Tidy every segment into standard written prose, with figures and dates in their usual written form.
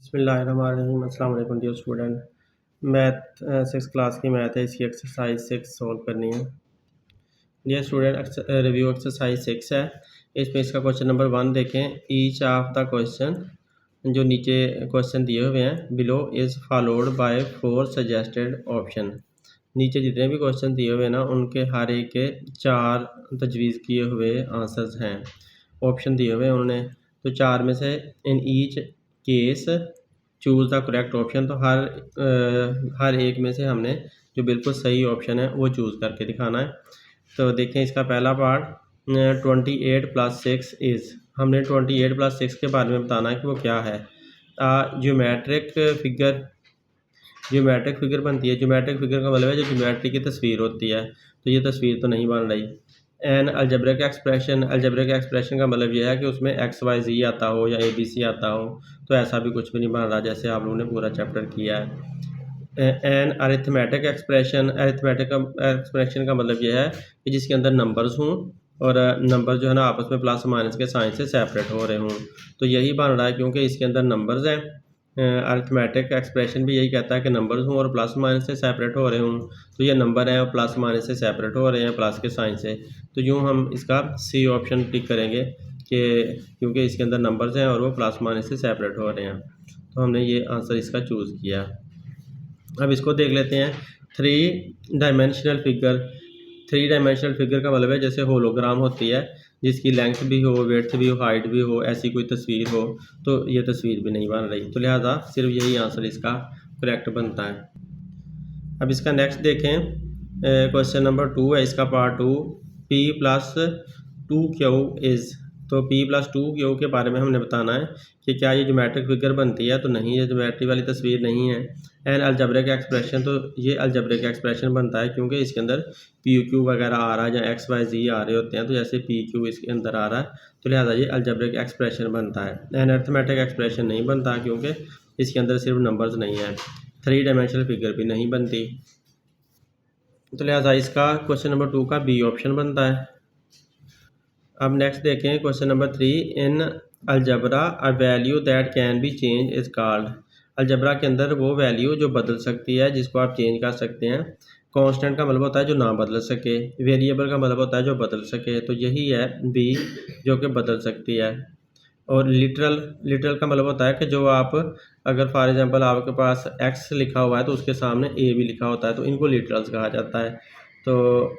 बिस्मिल्लाहिर्रहमानिर्रहीम। अस्सलाम वालेकुम डियर स्टूडेंट। मैथ 6 क्लास की मैथ है, इसकी एक्सरसाइज 6 सॉल्व करनी है। डियर स्टूडेंट, रिव्यू एक्सरसाइज 6 है। इसमें इसका क्वेश्चन नंबर 1 देखें। ईच ऑफ द क्वेश्चन, जो नीचे क्वेश्चन दिए हुए हैं, below is followed by 4 suggested option. नीचे जितने भी क्वेश्चन दिए हुए हैं ना, उनके हर एक के 4 तजवीज़ किए हुए आंसर्स हैं, ऑप्शन दिए हुए हैं उन्होंने। तो 4 में से in each case choose the correct option, तो हर एक में से हमने जो बिल्कुल सही ऑप्शन है वो चूज़ करके दिखाना है। तो देखें इसका पहला पार्ट, 28 + 6 इज़, हमने 28 + 6 के बारे में बताना है कि वो क्या है। ज्योमेट्रिक फिगर बनती है। ज्योमेट्रिक फिगर का मतलब है जो ज्योमेट्री की तस्वीर होती है, तो ये तस्वीर तो नहीं बन रही। एन अलजेब्रिक एक्सप्रेशन का मतलब यह है कि उसमें एक्स वाई जी आता हो या ए बी सी आता हो, तो ऐसा भी कुछ भी नहीं बन रहा जैसे आप लोगों ने पूरा चैप्टर किया है। एन अरिथमेटिक एक्सप्रेशन का मतलब यह है कि जिसके अंदर नंबर्स हों और नंबर जो है ना आपस में प्लस माइनस के साइन से सेपरेट हो रहे हों, तो यही बन रहा है क्योंकि इसके अंदर नंबर्स हैं। अरिथमेटिक एक्सप्रेशन भी यही कहता है कि नंबर्स हों और प्लस माइनस से सेपरेट हो रहे हों, तो ये नंबर हैं और प्लस माइनस से सेपरेट हो रहे हैं प्लस के साइन से, तो यूँ हम इसका सी ऑप्शन टिक करेंगे कि क्योंकि इसके अंदर नंबर्स हैं और वो प्लस माइनस से सेपरेट हो रहे हैं, तो हमने ये आंसर इसका चूज़ किया। अब इसको देख लेते हैं। 3 डायमेंशनल फिगर का मतलब है जैसे होलोग्राम होती है, जिसकी लेंथ भी हो, विड्थ भी हो, हाइट भी हो, ऐसी कोई तस्वीर हो, तो ये तस्वीर भी नहीं बन रही, तो लिहाजा सिर्फ यही आंसर इसका करेक्ट बनता है। अब इसका नेक्स्ट देखें। क्वेश्चन नंबर 2 है, इसका पार्ट 2। P+2Q इज़, तो P+2Q के बारे में हमने बताना है कि क्या ये ज्योमेट्रिक फिगर बनती है, तो नहीं, ये ज्योमेट्री वाली तस्वीर नहीं है। एंड अलजेब्रिक एक्सप्रेशन, तो ये अलजेब्रिक एक्सप्रेशन बनता है क्योंकि इसके अंदर PQ वगैरह आ रहा है या एक्स वाई जी आ रहे होते हैं, तो जैसे PQ इसके अंदर आ रहा है, तो लिहाजा ये अलजेब्रिक एक्सप्रेशन बनता है। एंड अरिथमेटिक एक्सप्रेशन नहीं बनता क्योंकि इसके अंदर सिर्फ नंबर्स नहीं है, 3 डायमेंशनल फिगर भी नहीं बनती, तो लिहाजा इसका क्वेश्चन नंबर 2 का बी ऑप्शन बनता है। अब नेक्स्ट देखें question number 3। In algebra a value that can be change is called. Algebra के अंदर वो वैल्यू जो बदल सकती है, जिसको आप चेंज कर सकते हैं। कांस्टेंट का मतलब होता है जो ना बदल सके, वेरिएबल का मतलब होता है जो बदल सके, तो यही है बी जो कि बदल सकती है। और लिटरल का मतलब होता है कि जो आप, अगर फॉर एग्जांपल आपके पास एक्स लिखा हुआ है तो उसके सामने ए भी लिखा होता है, तो इनको लिटरल्स कहा जाता है। तो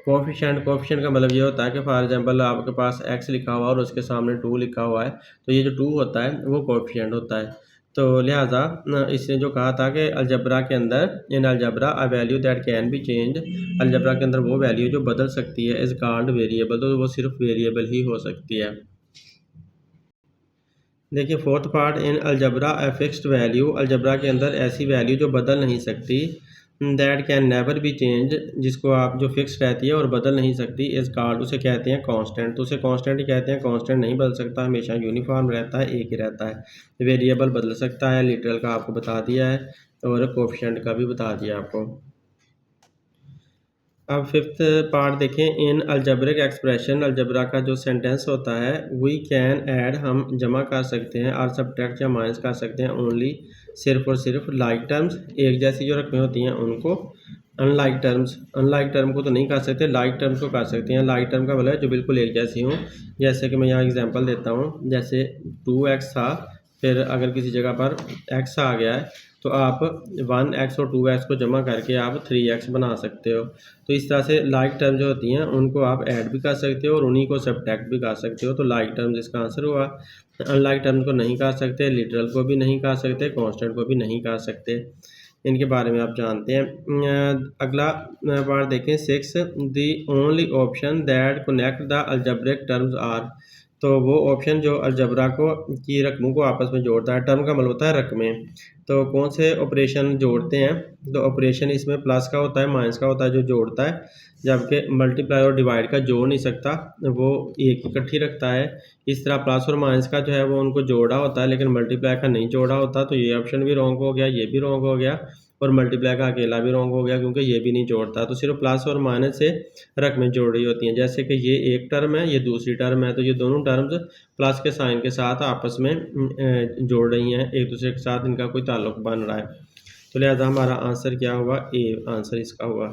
कोफिशिएंट का मतलब ये होता है कि फॉर एग्जांपल आपके पास एक्स लिखा हुआ है और उसके सामने 2 लिखा हुआ है, तो ये जो 2 होता है वो कोफिशिएंट होता है। तो लिहाजा इसने जो कहा था कि अलजबरा के अंदर, in algebra a value that can be change, algebra के अंदर वो वैल्यू जो बदल सकती है इज़ कॉल्ड वेरिएबल, तो वो सिर्फ वेरिएबल ही हो सकती है। देखिए fourth part. In algebra a fixed value, algebra के अंदर ऐसी वैल्यू जो बदल नहीं सकती, that can never be change, जिसको आप जो फिक्स रहती है और बदल नहीं सकती, इज़ कॉल्ड, उसे कहते हैं कांस्टेंट, तो उसे कांस्टेंट ही कहते हैं। कांस्टेंट नहीं बदल सकता, हमेशा यूनिफॉर्म रहता है, एक ही रहता है। वेरिएबल बदल सकता है, लिटरल का आपको बता दिया है और कोफिशिएंट का भी बता दिया आपको। अब फिफ्थ पार्ट देखें। इन अलजेब्रिक एक्सप्रेशन, अलजेब्रा का जो सेंटेंस होता है, वी कैन ऐड, हम जमा कर सकते हैं, और सब्ट्रैक्ट या माइनस कर सकते हैं, ओनली, सिर्फ और सिर्फ, लाइक टर्म्स, एक जैसी जो रकमें होती हैं उनको, अनलाइक टर्म को तो नहीं कर सकते, लाइक टर्म्स को कर सकते हैं। लाइक टर्म का मतलब है जो बिल्कुल एक जैसी हों, जैसे कि मैं यहाँ एग्जांपल देता हूँ, जैसे 2x था, फिर अगर किसी जगह पर x आ गया है, तो आप 1x और 2x को जमा करके आप 3x बना सकते हो। तो इस तरह से लाइक टर्म जो होती हैं उनको आप ऐड भी कर सकते हो और उन्हीं को सब्ट्रैक्ट भी कर सकते हो, तो लाइक टर्म्स इसका आंसर हुआ। अनलाइक टर्म को नहीं कर सकते, लिटरल को भी नहीं कर सकते, कांस्टेंट को भी नहीं कर सकते, इनके बारे में आप जानते हैं। अगला पार्ट देखें 6। The only option that connect the algebraic terms are, तो वो ऑप्शन जो अलजबरा को की रकमों को आपस में जोड़ता है, टर्म का मतलब होता है रकमें, तो कौन से ऑपरेशन जोड़ते हैं, तो ऑपरेशन इसमें प्लस का होता है, माइनस का होता है जो जोड़ता है, जबकि मल्टीप्लाई और डिवाइड का जोड़ नहीं सकता, वो एक इकट्ठी रखता है। इस तरह प्लस और माइनस का जो है वो उनको जोड़ा होता है लेकिन मल्टीप्लाई का नहीं जोड़ा होता, तो ये ऑप्शन भी रॉन्ग हो गया, ये भी रॉन्ग हो गया, और मल्टीप्लाई का अकेला भी रॉन्ग हो गया क्योंकि ये भी नहीं जोड़ता। तो सिर्फ प्लस और माइनस से रकमें जोड़ रही होती हैं। जैसे कि ये एक टर्म है, ये दूसरी टर्म है, तो ये दोनों टर्म्स प्लस के साइन के साथ आपस में जोड़ रही हैं, एक दूसरे के साथ इनका कोई ताल्लुक बन रहा है। तो लिहाजा हमारा आंसर क्या हुआ, ए आंसर इसका हुआ।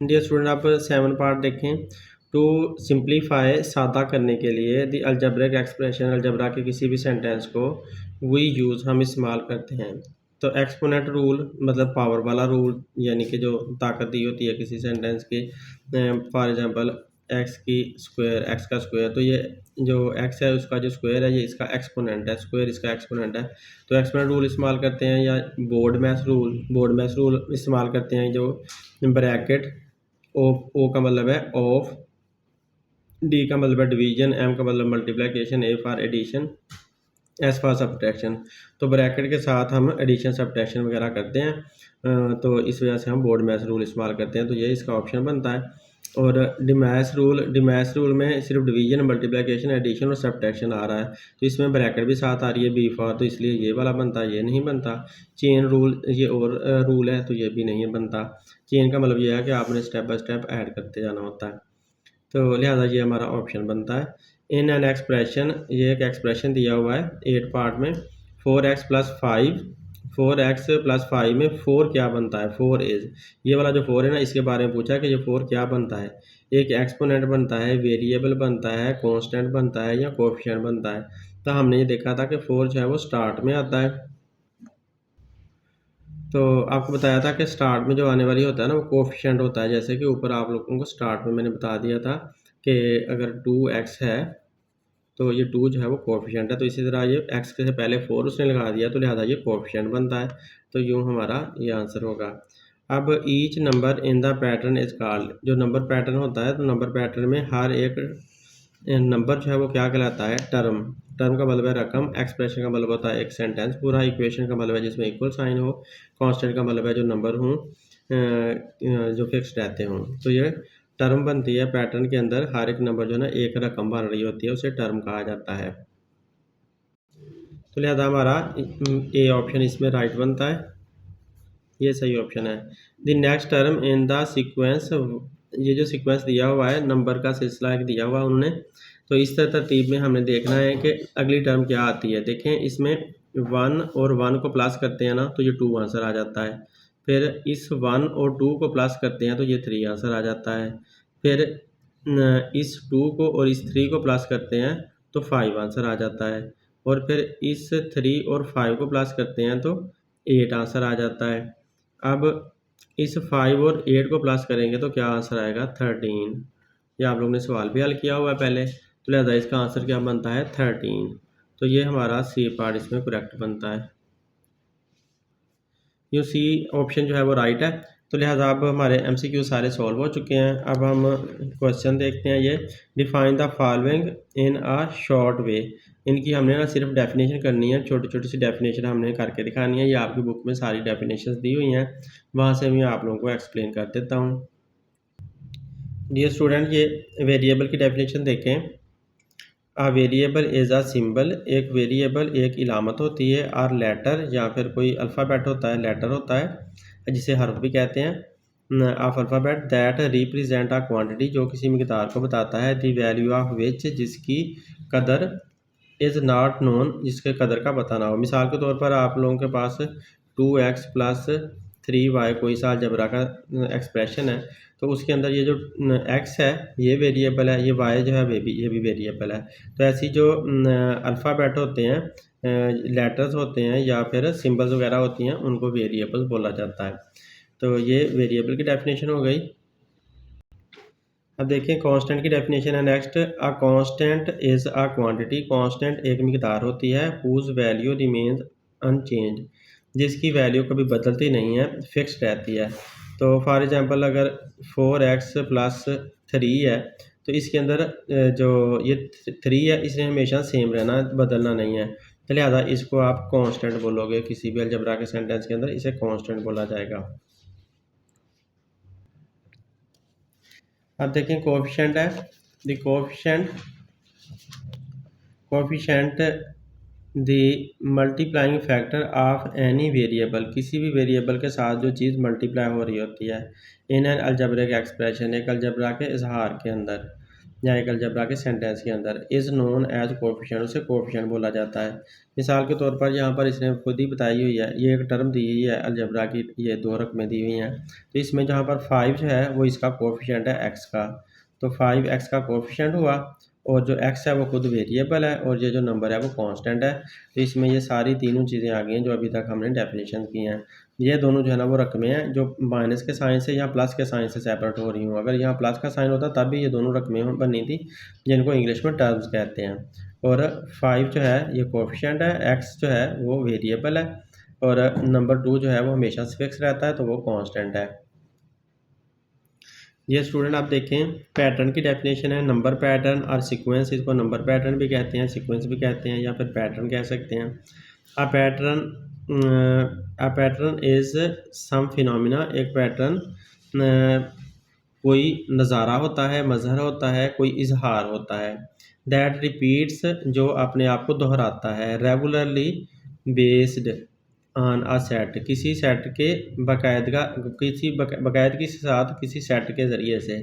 डियर स्टूडेंट, आप 7 पार्ट देखें। टू सिंप्लीफाई, सादा करने के लिए द अलजेब्रिक एक्सप्रेशन, अलजबरा के किसी भी सेंटेंस को वी यूज़, हम इस्तेमाल करते हैं। तो एक्सपोनेंट रूल मतलब पावर वाला रूल, यानी कि जो ताकत दी होती है किसी सेंटेंस की। फॉर एग्जांपल एक्स की स्क्वायर, एक्स का स्क्वायर, तो ये जो एक्स है उसका जो स्क्वायर है ये इसका एक्सपोनेंट है, स्क्वायर इसका एक्सपोनेंट है। तो एक्सपोनेंट रूल इस्तेमाल करते हैं, या board math rule, board math rule इस्तेमाल करते हैं। जो ब्रैकेट ओ का मतलब है ऑफ, डी का मतलब है डिवीजन, एम का मतलब multiplication, A for addition, S for subtraction. तो ब्रैकेट के साथ हम एडिशन सब्ट्रैक्शन वगैरह करते हैं। तो इस वजह से हम बोर्ड मैथ रूल इस्तेमाल करते हैं। तो ये इसका ऑप्शन बनता है। और डिमैथ रूल में सिर्फ डिवीजन, मल्टीप्लिकेशन, एडिशन और सब्ट्रैक्शन आ रहा है, तो इसमें ब्रैकेट भी साथ आ रही है बी फॉर, तो इसलिए ये वाला बनता है, ये नहीं बनता। चेन रूल ये और रूल है, तो ये भी नहीं बनता। चेन का मतलब ये है कि आपने स्टेप बाय स्टेप ऐड करते जाना होता है। तो लिहाजा ये हमारा ऑप्शन बनता है। इन एन एक्सप्रेशन, ये एक एक्सप्रेशन दिया हुआ है 8 पार्ट में। 4x प्लस 5, 4x प्लस 5 में 4 क्या बनता है, 4 इज, ये वाला जो 4 है ना, इसके बारे में पूछा कि ये 4 क्या बनता है। एक एक्सपोनेंट बनता है, वेरिएबल बनता है, कांस्टेंट बनता है, या कोएफिशिएंट बनता है। तो हमने ये देखा था कि 4 जो है वो स्टार्ट में आता है। तो आपको बताया था कि स्टार्ट में जो आने वाली होता है ना वो कोएफिशिएंट होता है। जैसे कि ऊपर आप लोगों को स्टार्ट में मैंने बता दिया था कि अगर 2x है तो ये 2 जो है वो कोएफिशिएंट है। तो इसी तरह ये x के से पहले 4 उसने लगा दिया, तो लिहाजा ये कोएफिशिएंट बनता है। तो यूँ हमारा ये आंसर होगा। अब each number in the pattern is called, जो नंबर पैटर्न होता है तो नंबर पैटर्न में हर एक नंबर जो है वो क्या कहलाता है, टर्म। टर्म का मतलब है रकम, एक्सप्रेशन का मतलब होता है एक सेंटेंस पूरा, इक्वेशन का मतलब है जिसमें इक्वल साइन हो, कांस्टेंट का मतलब है जो नंबर हों जो फिक्स रहते हों। तो ये टर्म बनती है पैटर्न के अंदर, हर एक नंबर जो है ना एक रकम बन रही होती है, उसे टर्म कहा जाता है। तो लिहाजा हमारा ए ऑप्शन इसमें राइट बनता है, ये सही ऑप्शन है। The next term in the sequence, ये जो सीक्वेंस दिया हुआ है नंबर का सिलसिला एक दिया हुआ है उन्होंने, तो इस तरतीब में हमने देखना है कि अगली टर्म क्या आती है। देखें इसमें 1 और 1 को प्लस करते हैं ना तो ये 2 आंसर आ जाता है। फिर इस 1 और 2 को प्लस करते हैं तो ये 3 आंसर आ जाता है। फिर इस 2 को और इस 3 को प्लस करते हैं तो 5 आंसर आ जाता है। और फिर इस 3 और 5 को प्लस करते हैं तो 8 आंसर आ जाता है। अब इस 5 और 8 को प्लस करेंगे तो क्या आंसर आएगा, 13। ये आप लोगों ने सवाल भी हल किया हुआ है पहले, तो लिहाजा इसका आंसर क्या बनता है, 13। तो ये हमारा सी पार्ट इसमें करेक्ट बनता है। यू सी ऑप्शन जो है वो राइट है। तो लिहाजा अब हमारे एमसीक्यू सारे सॉल्व हो चुके हैं। अब हम क्वेश्चन देखते हैं। ये define the following in a short way, इनकी हमने ना सिर्फ डेफिनेशन करनी है, छोटी छोटी सी डेफिनेशन हमने करके दिखानी है। ये आपकी बुक में सारी डेफिनेशन दी हुई हैं, वहाँ से मैं आप लोगों को एक्सप्लेन कर देता हूँ। डियर स्टूडेंट, ये वेरिएबल की डेफिनेशन देखें। आ वेरिएबल इज़ आ सिंबल, एक वेरिएबल एक इलामत होती है, और लेटर या फिर कोई अल्फ़ाबेट होता है, लेटर होता है जिसे हर्फ भी कहते हैं। Of alphabet that represent a quantity, जो किसी मिकदार को बताता है, दी वैल्यू ऑफ विच, जिसकी कदर, इज़ नॉट नोन, जिसके कदर का पता ना हो। मिसाल के तौर पर आप लोगों के पास 2x प्लस 3y कोई सा अलजबरा का एक्सप्रेशन है, तो उसके अंदर ये जो x है ये वेरिएबल है, ये y जो है ये भी वेरिएबल है। तो ऐसी जो अल्फ़ाबेट होते हैं, लेटर्स होते हैं या फिर सिंबल्स वगैरह होती हैं, उनको वेरिएबल्स बोला जाता है। तो ये वेरिएबल की डेफिनेशन हो गई। अब देखें कांस्टेंट की डेफिनेशन है next. A constant is a quantity, constant एक मिकदार होती है, हुज वैल्यू रिमेन्स अनचेंज, जिसकी वैल्यू कभी बदलती नहीं है, फिक्स्ड रहती है। तो फॉर एग्जांपल अगर 4x प्लस 3 है, तो इसके अंदर जो ये 3 है इसने हमेशा सेम रहना, बदलना नहीं है। तो लिहाजा इसको आप कांस्टेंट बोलोगे, किसी भी अलजबरा के सेंटेंस के अंदर इसे कांस्टेंट बोला जाएगा। अब देखें कोएफिशिएंट है। The coefficient the multiplying factor of any variable, किसी भी वेरिएबल के साथ जो चीज़ मल्टीप्लाई हो रही होती है इन एन अलजबरिक एक्सप्रेशन, एक अलजबरा के इजहार के अंदर या एक अलजबरा के सेंटेंस के अंदर, इज़ नोन एज कोफिशिएंट, उसे कोफिशिएंट बोला जाता है। मिसाल के तौर पर यहाँ पर इसने खुद ही बताई हुई है, ये एक टर्म दी हुई है अलजबरा की, ये दो रकमें दी हुई हैं, तो इसमें जहाँ पर 5 जो है वो इसका कोफिशिएंट है एक्स का, तो 5x का कोफिशिएंट हुआ, और जो x है वो खुद वेरिएबल है, और ये जो नंबर है वो कांस्टेंट है। तो इसमें ये सारी तीनों चीज़ें आ गई हैं जो अभी तक हमने डेफिनेशन की हैं। ये दोनों जो है ना वो रकमें हैं जो माइनस के साइन से या प्लस के साइन से सेपरेट हो रही हूँ। अगर यहाँ प्लस का साइन होता तब भी ये दोनों रकमें बननी थी, जिनको इंग्लिश में टर्म्स कहते हैं। और 5 जो है ये कोफिशिएंट है, x जो है वो वेरिएबल है, और नंबर 2 जो है वो हमेशा से फिक्स रहता है, तो वो कांस्टेंट है। ये स्टूडेंट आप देखें पैटर्न की डेफिनेशन है, नंबर पैटर्न और सीक्वेंस, इसको नंबर पैटर्न भी कहते हैं, सीक्वेंस भी कहते हैं, या फिर पैटर्न कह सकते हैं। A pattern is some phenomena, एक पैटर्न कोई नज़ारा होता है, मज़हर होता है, कोई इजहार होता है, दैट रिपीट्स, जो अपने आप को दोहराता है, regularly based on a set, किसी सेट के बाकायदगी के साथ किसी सेट के ज़रिए से,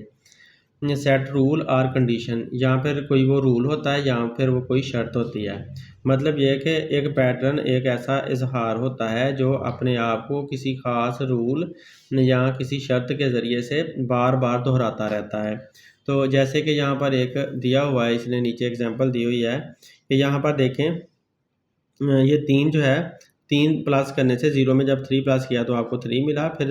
सेट रूल और कंडीशन, या फिर कोई वो रूल होता है या फिर वो कोई शर्त होती है। मतलब ये है कि एक पैटर्न एक ऐसा इजहार होता है जो अपने आप को किसी ख़ास रूल या किसी शर्त के ज़रिए से बार बार दोहराता रहता है। तो जैसे कि यहाँ पर एक दिया हुआ है, इसने नीचे एग्जांपल दी हुई है कि यहाँ पर देखें ये 3 जो है, 3 प्लस करने से, 0 में जब 3 प्लस किया तो आपको 3 मिला, फिर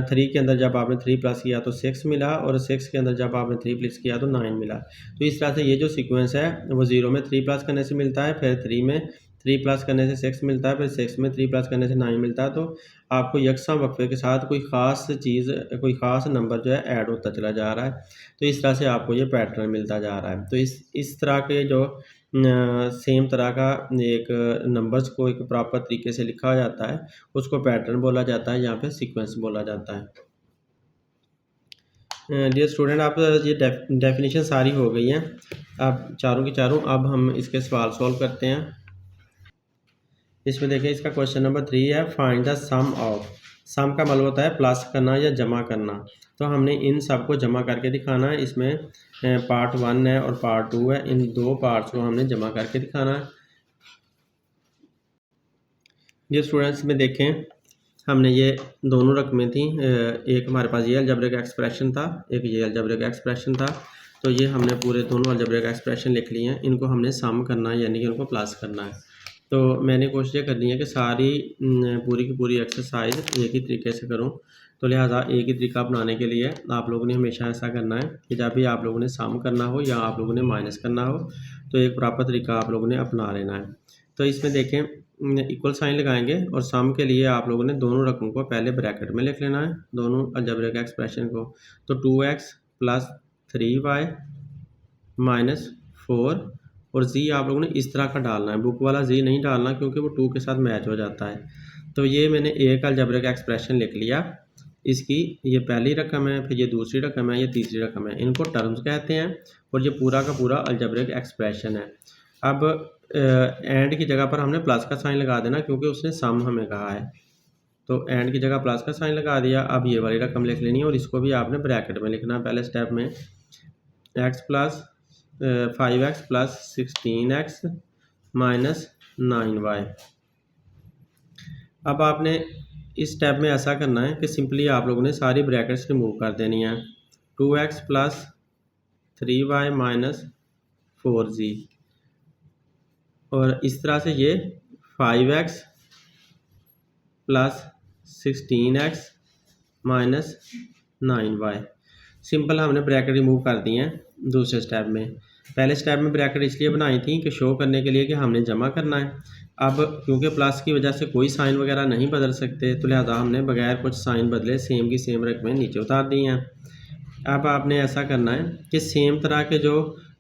3 के अंदर जब आपने 3 प्लस किया तो 6 मिला, और 6 के अंदर जब आपने 3 प्लस किया तो 9 मिला। तो इस तरह से ये जो सीक्वेंस है वो 0 में 3 प्लस करने से मिलता है, फिर 3 में 3 प्लस करने से 6 मिलता है, फिर 6 में 3 प्लस करने से 9 मिलता है। तो आपको यकसा वक्फे के साथ कोई ख़ास चीज़, कोई ख़ास नंबर जो है ऐड होता चला जा रहा है। तो इस तरह से आपको ये पैटर्न मिलता जा रहा है। तो इस तरह के जो सेम तरह का एक नंबर्स को एक प्रॉपर तरीके से लिखा जाता है, उसको पैटर्न बोला जाता है, यहाँ पे सीक्वेंस बोला जाता है। डियर स्टूडेंट, आप ये डेफिनेशन सारी हो गई हैं, अब चारों की चारों। अब हम इसके सवाल सॉल्व करते हैं। इसमें देखें, इसका क्वेश्चन नंबर 3 है, फाइंड द सम ऑफ। सम का मतलब होता है प्लस करना या जमा करना, तो हमने इन सब को जमा करके दिखाना है। इसमें पार्ट 1 है और पार्ट 2 है, इन दो पार्ट्स को हमने जमा करके दिखाना है। ये स्टूडेंट्स में देखें, हमने ये दोनों रकमें थी, एक हमारे पास ये अलजेब्रिक एक्सप्रेशन था, एक ये अलजेब्रिक एक्सप्रेशन था। तो ये हमने पूरे दोनों अलजेब्रिक एक्सप्रेशन लिख लिए हैं, इनको हमने सम करना है, यानी कि उनको प्लस करना है। तो मैंने कोशिश ये करनी है कि सारी पूरी की पूरी एक्सरसाइज एक ही तरीके से करूं, तो लिहाजा एक ही तरीका अपनाने के लिए आप लोगों ने हमेशा ऐसा करना है कि जब भी आप लोगों ने सम करना हो या आप लोगों ने माइनस करना हो, तो एक प्रॉपर तरीका आप लोगों ने अपना लेना है। तो इसमें देखें, इक्वल साइन लगाएंगे, और सम के लिए आप लोगों ने दोनों रकमों को पहले ब्रैकेट में लिख लेना है, दोनों अलजेब्रिक एक्सप्रेशन को। तो 2x प्लस 3y माइनस 4, और z आप लोगों ने इस तरह का डालना है, बुक वाला z नहीं डालना क्योंकि वो 2 के साथ मैच हो जाता है। तो ये मैंने एक अलजेब्रिक एक्सप्रेशन लिख लिया, इसकी ये पहली रकम है, फिर ये दूसरी रकम है, ये तीसरी रकम है, इनको टर्म्स कहते हैं, और ये पूरा का पूरा अलजेब्रिक एक्सप्रेशन है। अब एंड की जगह पर हमने प्लस का साइन लगा देना क्योंकि उसने सम हमें कहा है, तो एंड की जगह प्लस का साइन लगा दिया। अब ये वाली रकम लिख लेनी है, और इसको भी आपने ब्रैकेट में लिखना। पहले स्टेप में x plus 5x plus 16x minus 9y। अब आपने इस स्टेप में ऐसा करना है कि सिंपली आप लोगों ने सारी ब्रैकेट्स रिमूव कर देनी है। 2x plus 3y minus 4z, और इस तरह से ये 5x plus 16x minus 9y। Simple हमने ब्रैकेट रिमूव कर दी हैं दूसरे स्टेप में। पहले स्टेप में ब्रैकेट इसलिए बनाई थी कि शो करने के लिए कि हमने जमा करना है। अब क्योंकि प्लस की वजह से कोई साइन वगैरह नहीं बदल सकते, तो लिहाजा हमने बगैर कुछ साइन बदले सेम की सेम रकमें नीचे उतार दी हैं। अब आपने ऐसा करना है कि सेम तरह के जो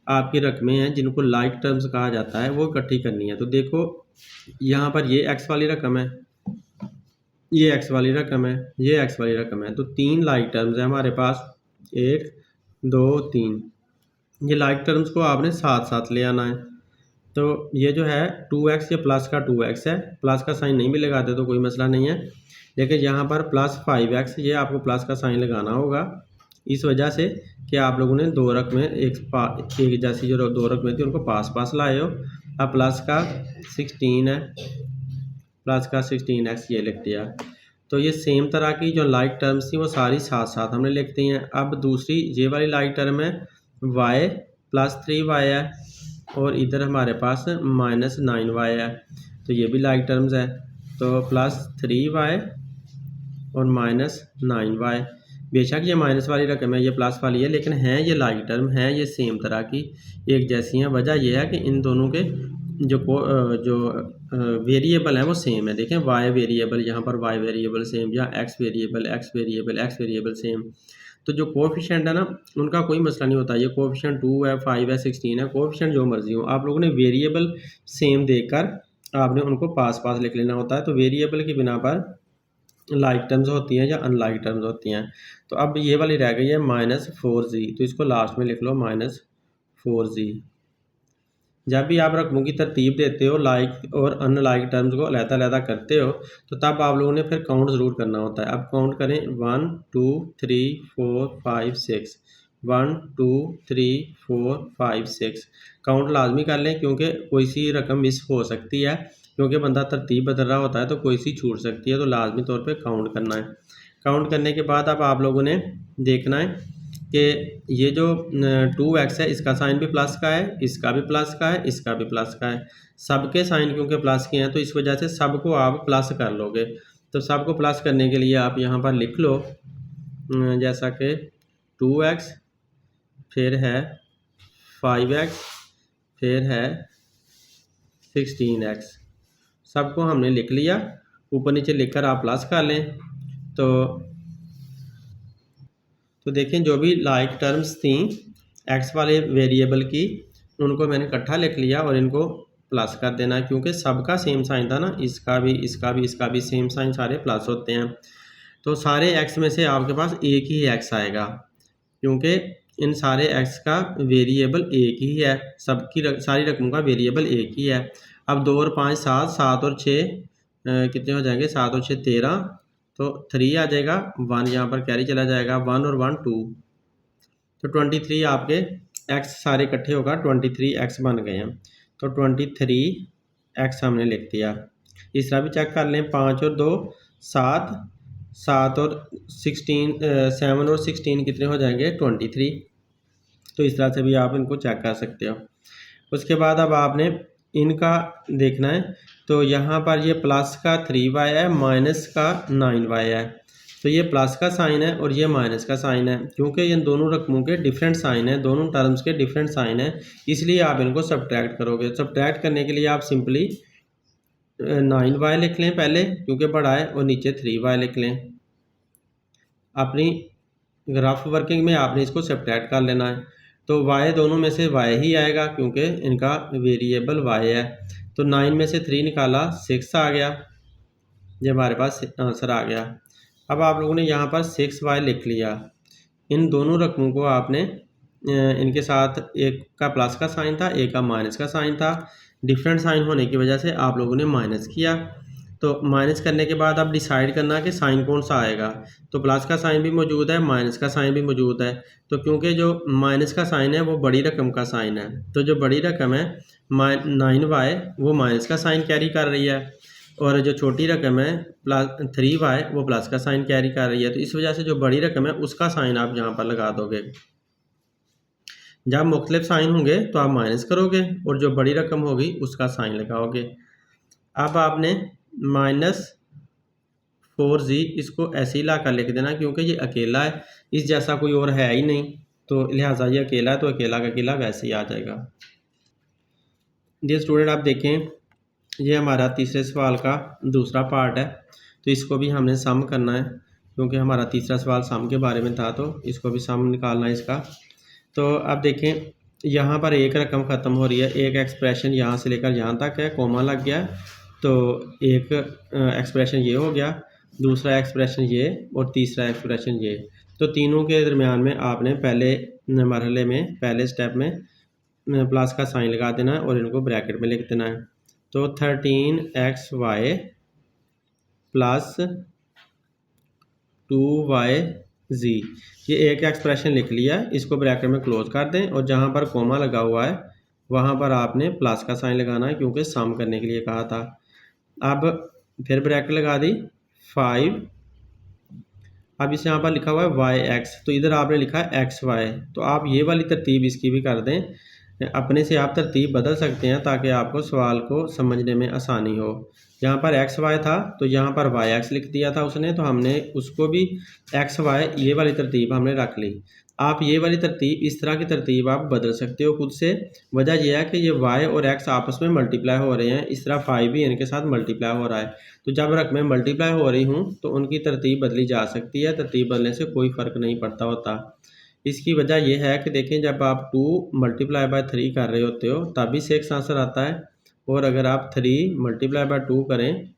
आपकी रकमें हैं जिनको लाइक टर्म्स कहा जाता है वो इकट्ठी करनी है। तो देखो, यहाँ पर ये x वाली रकम है, ये x वाली रकम है, ये x वाली रकम है, तो 3 लाइक टर्म्स है हमारे पास, 1 2 3। ये लाइक टर्म्स को आपने साथ साथ ले आना है। तो ये जो है 2x ये प्लस का 2x है, प्लस का साइन नहीं भी लगाते तो कोई मसला नहीं है, लेकिन यहाँ पर प्लस 5x ये आपको प्लस का साइन लगाना होगा, इस वजह से कि आप लोगों ने दो रकमें एक जैसी जो दो रकमें थी उनको पास पास लाए हो। अब प्लस का 16 है, प्लस का 16x ये लिख दिया। तो ये सेम तरह की जो लाइक टर्म्स थी वो सारी साथ साथ हमने लिख दी हैं। अब दूसरी ये वाली लाइक टर्म है y प्लस 3y है और इधर हमारे पास -9y है, तो ये भी लाइक टर्म्स है। तो प्लस 3y और -9y, बेशक ये माइनस वाली रकम है, ये प्लस वाली है, लेकिन हैं ये लाइक टर्म हैं, ये सेम तरह की एक जैसी हैं। वजह यह है कि इन दोनों के जो वेरिएबल हैं वो सेम है। देखें y वेरिएबल, यहाँ पर y वेरिएबल सेम, या x वेरिएबल सेम। तो जो कोएफिशिएंट है ना उनका कोई मसला नहीं होता, ये कोएफिशिएंट 2 है, 5 है, 16 है, कोएफिशिएंट जो मर्जी हो, आप लोगों ने वेरिएबल सेम देखकर आपने उनको पास पास लिख लेना होता है। तो वेरिएबल की बिना पर लाइक टर्म्स होती हैं या अनलाइक टर्म्स होती हैं। तो अब ये वाली रह गई है -4z, तो इसको लास्ट में लिख लो -4z। जब भी आप रकमों की तरतीब देते हो, लाइक और अनलाइक टर्म्स को अलग-अलग करते हो, तो तब आप लोगों ने फिर काउंट ज़रूर करना होता है। अब काउंट करें 1 2 3 4 5 6, 1 2 3 4 5 6, काउंट लाजमी कर लें क्योंकि कोई सी रकम मिस हो सकती है, क्योंकि बंदा तरतीब बदल रहा होता है तो कोई सी छूट सकती है, तो लाजमी तौर पे काउंट करना है। काउंट करने के बाद अब आप लोगों ने देखना है कि ये जो 2x है इसका साइन भी प्लस का है, इसका भी प्लस का है, इसका भी प्लस का है। सबके साइन क्योंकि प्लस के हैं तो इस वजह से सबको आप प्लस कर लोगे। तो सबको प्लस करने के लिए आप यहाँ पर लिख लो जैसा कि 2x, फिर है 5x, फिर है 16x। सबको हमने लिख लिया, ऊपर नीचे लिखकर आप प्लस कर लें। तो देखें जो भी लाइक टर्म्स थी एक्स वाले वेरिएबल की, उनको मैंने इकट्ठा लिख लिया और इनको प्लस कर देना, क्योंकि सबका सेम साइन था ना, इसका भी इसका भी इसका भी सेम साइन, सारे प्लस होते हैं। तो सारे एक्स में से आपके पास एक ही एक्स आएगा, क्योंकि इन सारे एक्स का वेरिएबल एक ही है, सबकी सारी रकमों का वेरिएबल एक ही है। अब 2 और 5 7, 7 और 6 कितने हो जाएंगे, 7 और 6 13, तो 3 आ जाएगा, 1 यहाँ पर कैरी चला जाएगा, 1 और 1 2, तो 23 आपके एक्स सारे इकट्ठे होगा 23 एक्स बन गए हैं। तो 23 एक्स हमने लिख दिया। इस तरह भी चेक कर लें, 5 और 2 7, 7 और 16 7 और 16 कितने हो जाएंगे 23। तो इस तरह से भी आप इनको चेक कर सकते हो। उसके बाद अब आपने इनका देखना है, तो यहाँ पर ये प्लस का 3y है, माइनस का 9y है। तो ये प्लस का साइन है और ये माइनस का साइन है, क्योंकि इन दोनों रकमों के डिफरेंट साइन है, दोनों टर्म्स के डिफरेंट साइन है, इसलिए आप इनको सब्ट्रैक्ट करोगे। सब्ट्रैक्ट करने के लिए आप सिंपली 9y लिख लें पहले, क्योंकि बड़ा है, और नीचे 3y लिख लें। अपनी रफ वर्किंग में आपने इसको सब्ट्रैक्ट कर लेना है। तो y दोनों में से y ही आएगा, क्योंकि इनका वेरिएबल y है। तो 9 में से 3 निकाला, 6 आ गया, ये हमारे पास आंसर आ गया। अब आप लोगों ने यहाँ पर 6y लिख लिया। इन दोनों रकमों को आपने इनके साथ एक का प्लस का साइन था, एक का माइनस का साइन था, डिफरेंट साइन होने की वजह से आप लोगों ने माइनस किया। तो माइनस करने के बाद आप डिसाइड करना कि साइन कौन सा आएगा। तो प्लस का साइन भी मौजूद है, माइनस का साइन भी मौजूद है। तो क्योंकि जो माइनस का साइन है वो बड़ी रकम का साइन है, तो जो बड़ी रकम है 9y वो माइनस का साइन कैरी कर रही है, और जो छोटी रकम है +3y वो प्लस का साइन कैरी कर रही है। तो इस वजह से जो बड़ी रकम है उसका साइन आप यहाँ पर लगा दोगे। जब मुख्तलिफ साइन होंगे तो आप माइनस करोगे, और जो बड़ी रकम होगी उसका साइन लगाओगे। अब आपने -4z इसको ऐसे ही ला कर लिख देना, क्योंकि ये अकेला है, इस जैसा कोई और है ही नहीं, तो लिहाजा ये अकेला है, तो अकेला का अकेला वैसे ही आ जाएगा। डियर स्टूडेंट, आप देखें ये हमारा तीसरे सवाल का दूसरा पार्ट है, तो इसको भी हमने सम करना है, क्योंकि हमारा तीसरा सवाल सम के बारे में था, तो इसको भी सम निकालना है इसका। तो अब देखें यहाँ पर एक रकम ख़त्म हो रही है, एक एक्सप्रेशन यहाँ से लेकर यहाँ तक है, कोमा लग गया, तो एक एक्सप्रेशन ये हो गया, दूसरा एक्सप्रेशन ये, और तीसरा एक्सप्रेशन ये। तो तीनों के दरमियान में आपने पहले मरहले में, पहले स्टेप में प्लस का साइन लगा देना है और इनको ब्रैकेट में लिख देना है। तो 13xy प्लस 2yz, ये एक एक्सप्रेशन लिख लिया। इसको ब्रैकेट में क्लोज कर दें और जहाँ पर कोमा लगा हुआ है वहाँ पर आपने प्लस का साइन लगाना है क्योंकि सम करने के लिए कहा था। अब फिर ब्रैकेट लगा दी 5। अब इस यहाँ पर लिखा हुआ है yx, तो इधर आपने लिखा है xy। तो आप ये वाली तरतीब इसकी भी कर दें, अपने से आप तरतीब बदल सकते हैं ताकि आपको सवाल को समझने में आसानी हो। यहाँ पर xy था तो यहाँ पर yx लिख दिया था उसने, तो हमने उसको भी xy ये वाली तरतीब हमने रख ली। आप ये वाली तरतीब, इस तरह की तरतीब आप बदल सकते हो खुद से। वजह यह है कि ये y और x आपस में मल्टीप्लाई हो रहे हैं, इस तरह 5 भी इनके साथ मल्टीप्लाई हो रहा है। तो जब रकमें मल्टीप्लाई हो रही हूँ तो उनकी तरतीब बदली जा सकती है, तरतीब बदलने से कोई फ़र्क नहीं पड़ता होता। इसकी वजह यह है कि देखें, जब आप 2 मल्टीप्लाई बाय 3 कर रहे होते हो तब भी 6 आंसर आता है, और अगर आप 3 मल्टीप्लाई बाय 2 करें,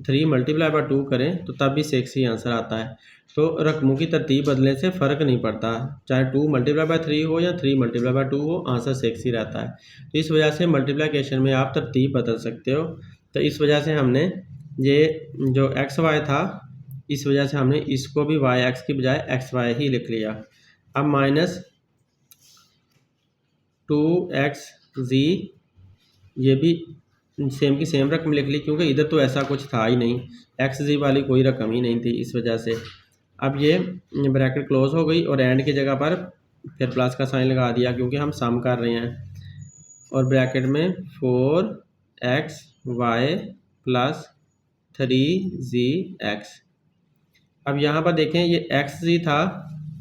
3 मल्टीप्लाई बाय 2 करें तो तब भी 6 ही आंसर आता है। तो रकमों की तरतीब बदलने से फ़र्क नहीं पड़ता, चाहे 2 मल्टीप्लाई बाय 3 हो या 3 मल्टीप्लाई बाय 2 हो, आंसर 6 ही रहता है। तो इस वजह से मल्टीप्लिकेशन में आप तरतीब बदल सकते हो। तो इस वजह से हमने ये जो xy था, इस वजह से हमने इसको भी yx की बजाय xy ही लिख लिया। अब माइनस 2xz, ये भी सेम की सेम रकम लिख ली क्योंकि इधर तो ऐसा कुछ था ही नहीं, xz वाली कोई रकम ही नहीं थी, इस वजह से। अब ये ब्रैकेट क्लोज हो गई और एंड की जगह पर फिर प्लस का साइन लगा दिया क्योंकि हम सम कर रहे हैं, और ब्रैकेट में 4xy प्लस 3zx। अब यहाँ पर देखें ये xz था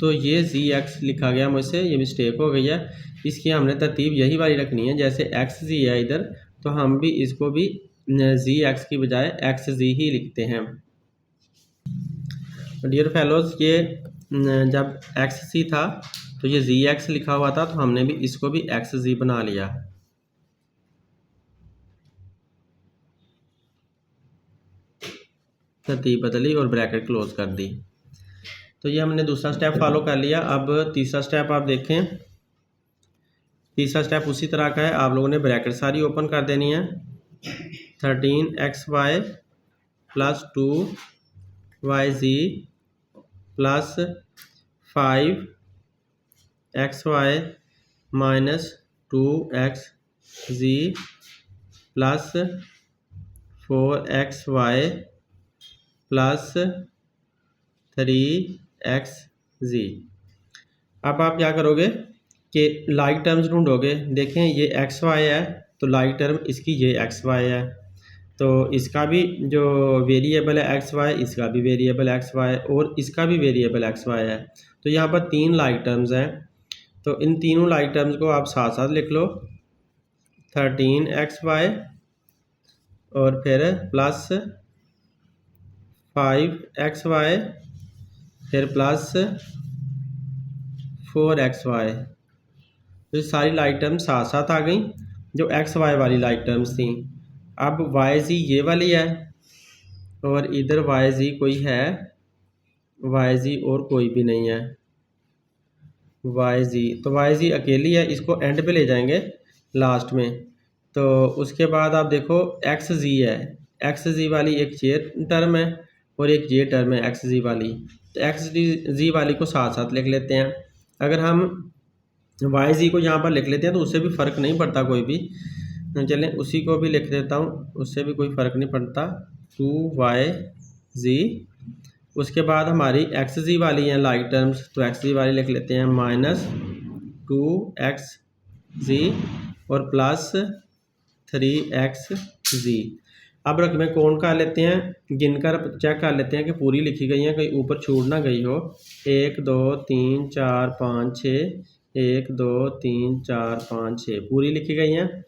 तो ये zx लिखा गया मुझसे, ये मिस्टेक हो गई है। इसकी हमने तरतीब यही वाली रखनी है, जैसे xz है इधर तो हम भी इसको भी zx की बजाय xz ही लिखते हैं। डियर फेलोज, ये जब xz था तो ये zx लिखा हुआ था तो हमने भी इसको भी xz बना लिया। तरतीब बदली और ब्रैकेट क्लोज कर दी। तो ये हमने दूसरा स्टेप फॉलो कर लिया। अब तीसरा स्टेप आप देखें, तीसरा स्टेप उसी तरह का है। आप लोगों ने ब्रैकेट सारी ओपन कर देनी है। 13xy plus 2yz plus 5xy minus 2xz plus 4xy plus 3xz। अब आप क्या करोगे कि लाइक टर्म्स ढूंढोगे। देखें ये xy है तो लाइक टर्म इसकी ये xy है, तो इसका भी जो वेरिएबल है xy, इसका भी वेरिएबल xy और इसका भी वेरिएबल xy है। तो यहाँ पर 3 लाइक टर्म्स हैं, तो इन तीनों लाइक टर्म्स को आप साथ साथ लिख लो। 13xy और फिर प्लस 5xy फिर प्लस 4xy। तो सारी लाइक टर्म्स साथ साथ आ गई जो xy वाली लाइक टर्म्स थी। अब yz ये वाली है और इधर yz कोई है, yz और कोई भी नहीं है yz, तो yz अकेली है, इसको एंड पे ले जाएंगे लास्ट में। तो उसके बाद आप देखो xz है, xz वाली एक ये टर्म है और एक ये टर्म है xz वाली, तो xz वाली को साथ साथ लिख लेते हैं। अगर हम yz को यहाँ पर लिख लेते हैं तो उससे भी फ़र्क नहीं पड़ता कोई भी, चलें उसी को भी लिख देता हूँ, उससे भी कोई फ़र्क नहीं पड़ता। 2yz, उसके बाद हमारी xz वाली हैं लाइक टर्म्स, तो xz वाली लिख लेते हैं माइनस 2xz और प्लस 3xz। अब रकमें कौन कर लेते हैं, गिनकर चेक कर लेते हैं कि पूरी लिखी गई हैं, कहीं ऊपर छूट ना गई हो। 1 2 3 4 5 6, 1 2 3 4 5 6 पूरी लिखी गई हैं।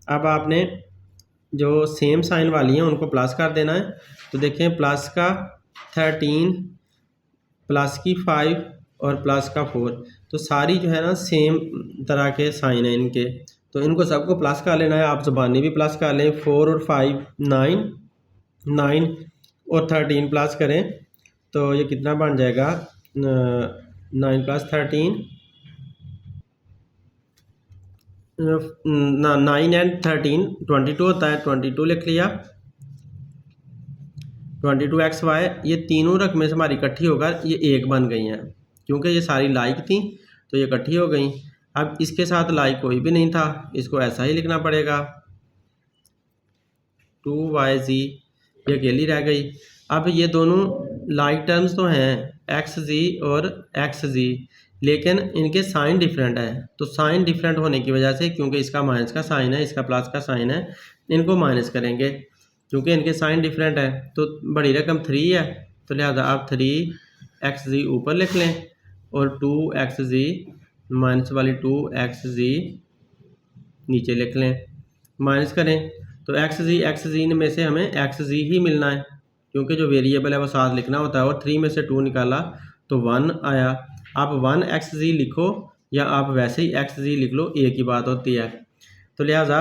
अब आपने जो सेम साइन वाली हैं उनको प्लस कर देना है। तो देखें प्लस का 13, प्लस की 5 और प्लस का 4, तो सारी जो है ना सेम तरह के साइन हैं इनके, तो इनको सबको प्लस कर लेना है। आप ज़बानी भी प्लस कर लें, 4 और 5 9, 9 और 13 प्लस करें तो ये कितना बन जाएगा, 9 प्लस 13 9 एंड 13 22 होता है, 22 लिख लिया। 22xy ये तीनों रकमें हमारी इकट्ठी होकर ये एक बन गई हैं, क्योंकि ये सारी लाइक थी तो ये इकट्ठी हो गई। अब इसके साथ लाइक कोई भी नहीं था, इसको ऐसा ही लिखना पड़ेगा। 2yz ये अकेली रह गई। अब ये दोनों लाइक टर्म्स तो हैं xz और xz, लेकिन इनके साइन डिफरेंट है। तो साइन डिफरेंट होने की वजह से, क्योंकि इसका माइनस का साइन है, इसका प्लस का साइन है, इनको माइनस करेंगे क्योंकि इनके साइन डिफरेंट है। तो बड़ी रकम 3 है, तो लिहाजा आप 3xz ऊपर लिख लें और 2xz माइनस वाली 2xz नीचे लिख लें। माइनस करें तो xz में से हमें xz ही मिलना है, क्योंकि जो वेरिएबल है वो साथ लिखना होता है। और 3 में से 2 निकाला तो 1 आया। आप 1xz लिखो या आप वैसे ही xz लिख लो, एक ही बात होती है। तो लिहाजा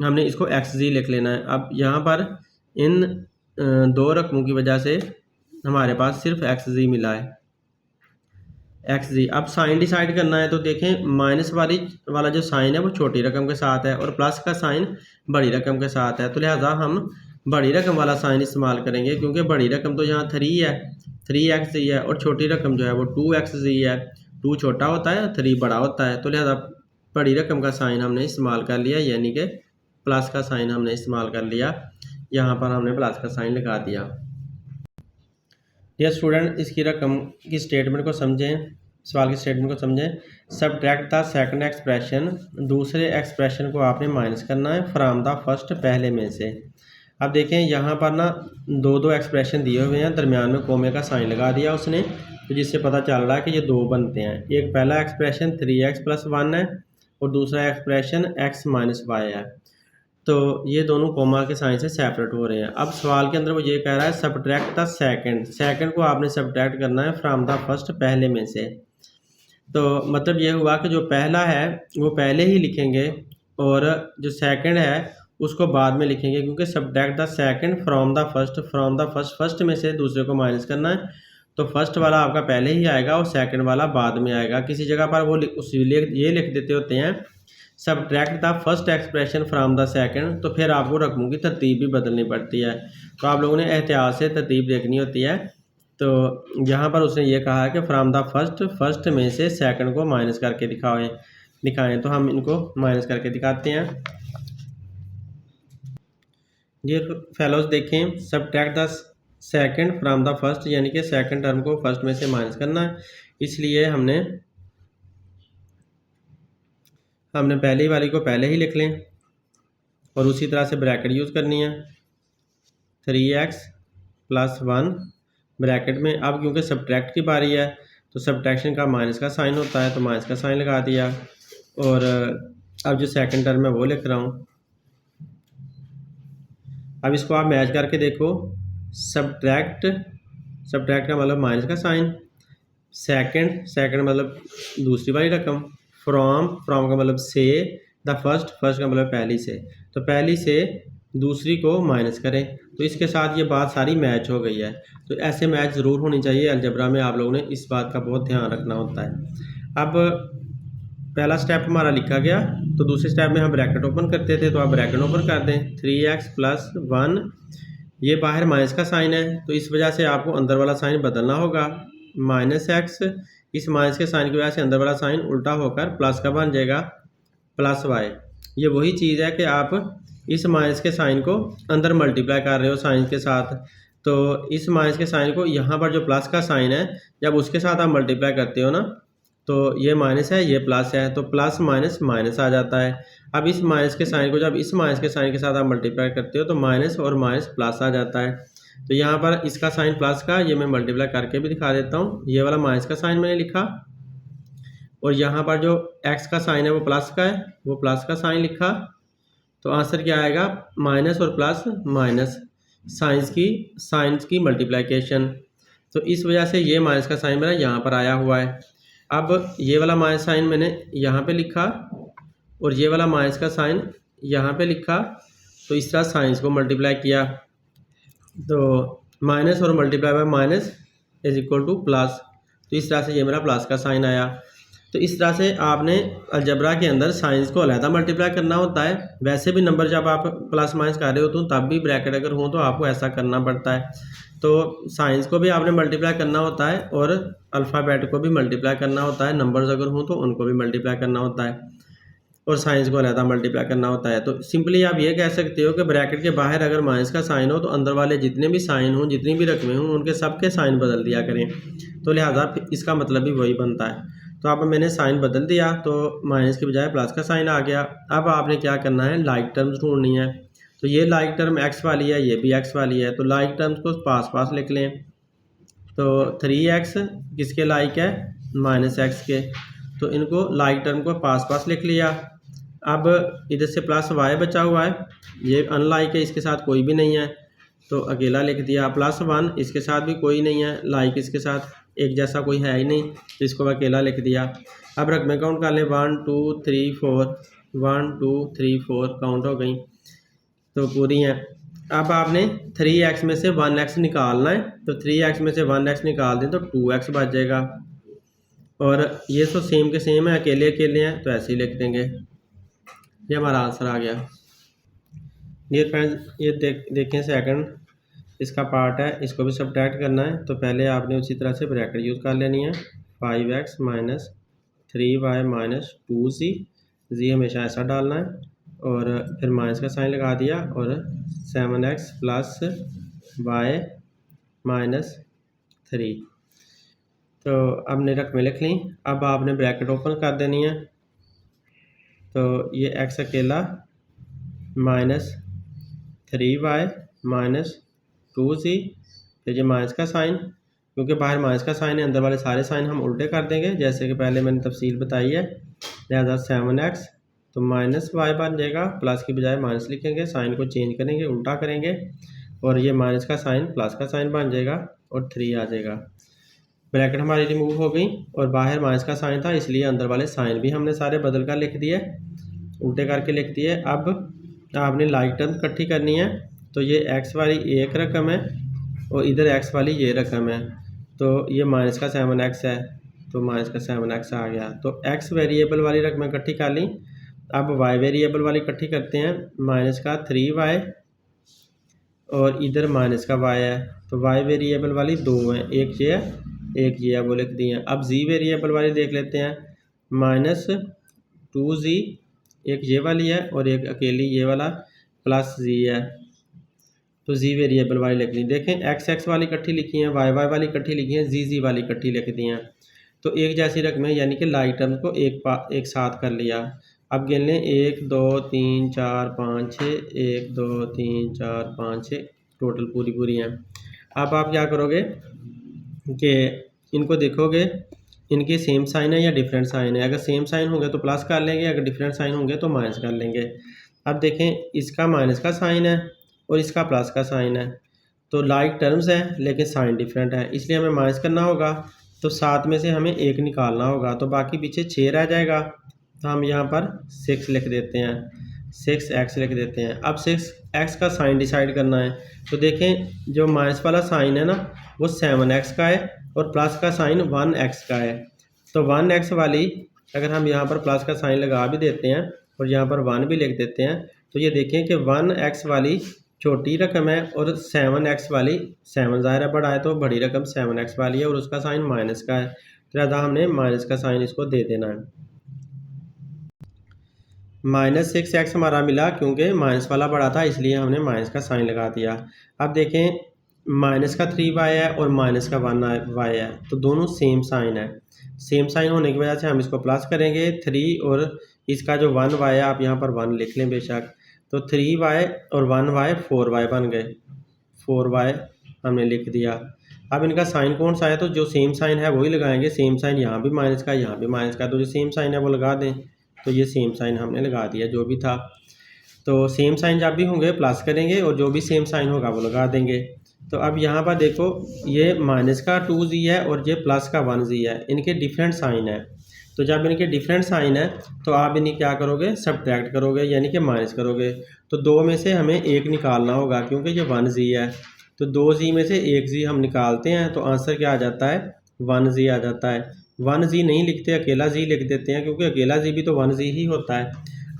हमने इसको xz लिख लेना है। अब यहाँ पर इन दो रकमों की वजह से हमारे पास सिर्फ xz मिला है, xz। अब साइन डिसाइड करना है, तो देखें माइनस वाला जो साइन है वो छोटी रकम के साथ है और प्लस का साइन बड़ी रकम के साथ है। तो लिहाजा हम बड़ी रकम वाला साइन इस्तेमाल करेंगे, क्योंकि बड़ी रकम तो यहाँ 3 है, 3xz है, और छोटी रकम जो है वो 2xz है। 2 छोटा होता है, 3 बड़ा होता है। तो लिहाजा बड़ी रकम का साइन हमने इस्तेमाल कर लिया, यानी कि प्लस का साइन हमने इस्तेमाल कर लिया। यहाँ पर हमने प्लस का साइन लगा दिया। डियर स्टूडेंट, इसकी रकम की स्टेटमेंट को समझें, सवाल की स्टेटमेंट को समझें। सब्ट्रैक्ट द सेकंड एक्सप्रेशन, दूसरे एक्सप्रेशन को आपने माइनस करना है फ्रॉम द फर्स्ट, पहले में से। अब देखें यहाँ पर ना दो एक्सप्रेशन दिए हुए हैं, दरमियान में कोमे का साइन लगा दिया उसने, तो जिससे पता चल रहा है कि ये दो बनते हैं। एक पहला एक्सप्रेशन 3x + 1 है और दूसरा एक्सप्रेशन x - y है। तो ये दोनों कोमा के साइन से सेपरेट हो रहे हैं। अब सवाल के अंदर वो ये कह रहा है सब्ट्रैक्ट द सेकंड, सेकंड को आपने सब्ट्रैक्ट करना है फ्रॉम द फर्स्ट, पहले में से। तो मतलब ये हुआ कि जो पहला है वो पहले ही लिखेंगे और जो सेकंड है उसको बाद में लिखेंगे, क्योंकि subtract the second from the first, from the first, first में से दूसरे को माइनस करना है। तो फर्स्ट वाला आपका पहले ही आएगा और सेकंड वाला बाद में आएगा। किसी जगह पर वो ये लिख देते होते हैं subtract the first expression from the second, तो फिर आपको रकमों की तरतीब भी बदलनी पड़ती है। तो आप लोगों ने एहतियात से तरतीब देखनी होती है। तो यहाँ पर उसने ये कहा है कि फ्रॉम द फर्स्ट, फर्स्ट में से सेकंड को माइनस करके दिखाएं। तो हम इनको माइनस करके दिखाते हैं। डियर फेलोज, देखें subtract the second from the first, यानी कि सेकंड टर्म को फर्स्ट में से माइनस करना है। इसलिए हमने पहली वाली को पहले ही लिख लें और उसी तरह से ब्रैकेट यूज़ करनी है। 3x + 1 ब्रैकेट में। अब क्योंकि सब्ट्रैक्ट की बारी है तो सब्ट्रैक्शन का माइनस का साइन होता है, तो माइनस का साइन लगा दिया। और अब जो सेकंड टर्म है वो लिख रहा हूँ। अब इसको आप मैच करके देखो, सब्ट्रैक्ट का मतलब माइनस का साइन, सेकंड मतलब दूसरी वाली रकम, फ्रॉम का मतलब से, द फर्स्ट का मतलब पहली से। तो पहली से दूसरी को माइनस करें, तो इसके साथ ये बात सारी मैच हो गई है। तो ऐसे मैच ज़रूर होनी चाहिए अलजेब्रा में, आप लोगों ने इस बात का बहुत ध्यान रखना होता है। अब पहला स्टेप हमारा लिखा गया, तो दूसरे स्टेप में हम ब्रैकेट ओपन करते थे, तो आप ब्रैकेट ओपन कर दें। 3x + 1, ये बाहर माइनस का साइन है, तो इस वजह से आपको अंदर वाला साइन बदलना होगा, -x। इस माइनस के साइन की वजह से अंदर वाला साइन उल्टा होकर प्लस का बन जाएगा, +y। ये वही चीज़ है कि आप इस माइनस के साइन को अंदर मल्टीप्लाई कर रहे हो साइन के साथ, तो इस माइनस के साइन को यहाँ पर जो प्लस का साइन है जब उसके साथ आप मल्टीप्लाई करते हो ना, तो ये माइनस है, ये प्लस है, तो प्लस माइनस माइनस आ जाता है। अब इस माइनस के साइन को जब इस माइनस के साइन के साथ आप मल्टीप्लाई करते हो तो माइनस और माइनस प्लस आ जाता है। तो यहाँ पर इसका साइन प्लस का, ये मैं मल्टीप्लाई करके भी दिखा देता हूँ। ये वाला माइनस का साइन मैंने लिखा और यहाँ पर जो x का साइन है वो प्लस का है, वो प्लस का साइन लिखा। तो आंसर क्या आएगा, माइनस और प्लस माइनस, साइंस की मल्टीप्लिकेशन। तो इस वजह से ये माइनस का साइन मेरा यहाँ पर आया हुआ है। अब ये वाला माइनस साइन मैंने यहाँ पे लिखा और ये वाला माइनस का साइन यहाँ पे लिखा, तो इस तरह साइंस को मल्टीप्लाई किया, तो माइनस और मल्टीप्लाई बाय माइनस = प्लस। तो इस तरह से ये मेरा प्लस का साइन आया। तो इस तरह से आपने अलजबरा के अंदर साइंस को अलहदा मल्टीप्लाई करना होता है। वैसे भी नंबर जब आप प्लस माइनस कर रहे हो तो तब भी ब्रैकेट अगर हो तो आपको ऐसा करना पड़ता है। तो साइंस को भी आपने मल्टीप्लाई करना होता है और अल्फ़ाबेट को भी मल्टीप्लाई करना होता है। नंबर्स अगर हों तो उनको भी मल्टीप्लाई करना होता है और साइंस को अलहदा मल्टीप्लाई करना होता है। तो सिंपली आप ये कह सकते हो कि ब्रैकेट के बाहर अगर माइनस का साइन हो तो अंदर वाले जितने भी साइन हों, जितनी भी रकमें हों, उनके सबके साइन बदल दिया करें। तो लिहाजा इसका मतलब भी वही बनता है। तो अब मैंने साइन बदल दिया तो माइनस के बजाय प्लस का साइन आ गया। अब आपने क्या करना है, लाइक टर्म्स ढूंढनी है। तो ये लाइक टर्म एक्स वाली है, ये भी एक्स वाली है, तो लाइक टर्म्स को पास पास लिख लें। तो 3x किसके लाइक है, -x के, तो इनको लाइक टर्म को पास पास लिख लिया। अब इधर से प्लस y बचा हुआ है, ये अनलाइक है, इसके साथ कोई भी नहीं है तो अकेला लिख दिया। +1 इसके साथ भी कोई नहीं है, लाइक इसके साथ एक जैसा कोई है ही नहीं तो इसको अकेला लिख दिया। अब रकमें काउंट कर लें, 1 2 3 4, 1 2 3 4 काउंट हो गई तो पूरी हैं। अब आपने 3x में से 1x निकालना है, तो 3x में से 1x निकाल दें तो 2x बच जाएगा। और ये तो सेम के सेम है, अकेले अकेले हैं तो ऐसे ही लिख देंगे। ये हमारा आंसर आ गया। डियर फ्रेंड्स, ये देखें सेकंड इसका पार्ट है, इसको भी सब्ट्रैक्ट करना है। तो पहले आपने उसी तरह से ब्रैकेट यूज़ कर लेनी है, 5x - 3y - 2z, z हमेशा ऐसा डालना है और फिर माइनस का साइन लगा दिया और 7x + y - 3। तो आपने रकमें लिख ली। अब आपने ब्रैकेट ओपन कर देनी है। तो ये x अकेला -3y - 2z, फिर ये माइनस का साइन, क्योंकि बाहर माइनस का साइन है, अंदर वाले सारे साइन हम उल्टे कर देंगे जैसे कि पहले मैंने तफसील बताई है। लिहाजा 7x तो -y बन जाएगा, प्लस की बजाय माइनस लिखेंगे, साइन को चेंज करेंगे, उल्टा करेंगे और ये माइनस का साइन प्लस का साइन बन जाएगा और 3 आ जाएगा। ब्रैकेट हमारी रिमूव हो गई और बाहर माइनस का साइन था, इसलिए अंदर वाले साइन भी हमने सारे बदल कर लिख दिए, उल्टे करके लिख दिए। अब आपने लाइक टर्म इकट्ठी करनी है। तो ये x वाली एक रकम है और इधर x वाली ये रकम है। तो ये माइनस का 7x है तो माइनस का 7x आ गया। तो x वेरिएबल वाली रकमें इकट्ठी कर ली। अब y वेरिएबल वाली इकट्ठी करते हैं, माइनस का 3y और इधर माइनस का y है। तो y वेरिएबल वाली दो हैं, एक ये है एक ये है, वो लिख दी हैं। अब z वेरिएबल वाली देख लेते हैं, -2z एक ये वाली है और एक अकेली ये वाला +z है। तो z वेरिएबल वाली लिख ली। देखें x वाली इकट्ठी लिखी हैं, y वाली इकट्ठी लिखी हैं, z वाली इकट्ठी लिख दी हैं। तो एक जैसी रकमें यानी कि लाइक टर्म को एक साथ कर लिया। अब गिन लें, 1 2 3 4 5 6, 1 2 3 4 5 6 टोटल पूरी हैं। अब आप क्या करोगे कि इनको देखोगे, इनके सेम साइन है या डिफरेंट साइन है। अगर सेम साइन होंगे तो प्लस कर लेंगे, अगर डिफरेंट साइन होंगे तो माइनस कर लेंगे। अब देखें, इसका माइनस का साइन है और इसका प्लस का साइन है, तो लाइक टर्म्स है लेकिन साइन डिफरेंट है, इसलिए हमें माइनस करना होगा। तो 7 में से हमें 1 निकालना होगा, तो बाकी पीछे 6 रह जाएगा। तो हम यहाँ पर 6 लिख देते हैं, 6x लिख देते हैं। अब 6x का साइन डिसाइड करना है। तो देखें, जो माइनस वाला साइन है ना वो 7x का है और प्लस का साइन 1x का है। तो 1x वाली अगर हम यहाँ पर प्लस का साइन लगा भी देते हैं और यहाँ पर 1 भी लिख देते हैं, तो ये देखें कि 1x वाली छोटी रकम है और 7x वाली 7 ज़ाहिर है बड़ा है तो बड़ी रकम 7x वाली है और उसका साइन माइनस का है, तो लिहाजा हमने माइनस का साइन इसको दे देना है। -6x हमारा मिला क्योंकि माइनस वाला बड़ा था, इसलिए हमने माइनस का साइन लगा दिया। अब देखें, माइनस का 3y है और माइनस का 1y है, तो दोनों सेम साइन है। सेम साइन होने की वजह से हम इसको प्लस करेंगे 3 और इसका जो 1y है आप यहाँ पर 1 लिख लें बेशक। तो 3y और 1y 4y बन गए, 4y हमने लिख दिया। अब इनका साइन कौन सा है, तो जो सेम साइन है वही लगाएंगे। सेम साइन यहाँ भी माइनस का यहाँ भी माइनस का, तो जो सेम साइन है वो लगा दें। तो ये सेम साइन हमने लगा दिया जो भी था। तो सेम साइन जब भी होंगे प्लस करेंगे और जो भी सेम साइन होगा वो लगा देंगे। तो अब यहाँ पर देखो, ये माइनस का 2z है और ये प्लस का 1z है, इनके डिफरेंट साइन है। तो जब इनके डिफरेंट साइन है तो आप इन्हें क्या करोगे, सब्ट्रैक्ट करोगे यानी कि माइनस करोगे। तो 2 में से हमें 1 निकालना होगा क्योंकि ये 1z है, तो 2z में से 1z हम निकालते हैं तो आंसर क्या आ जाता है, 1z आ जाता है। वन जी नहीं लिखते, अकेला जी लिख देते हैं, क्योंकि अकेला जी भी तो वन जी ही होता है।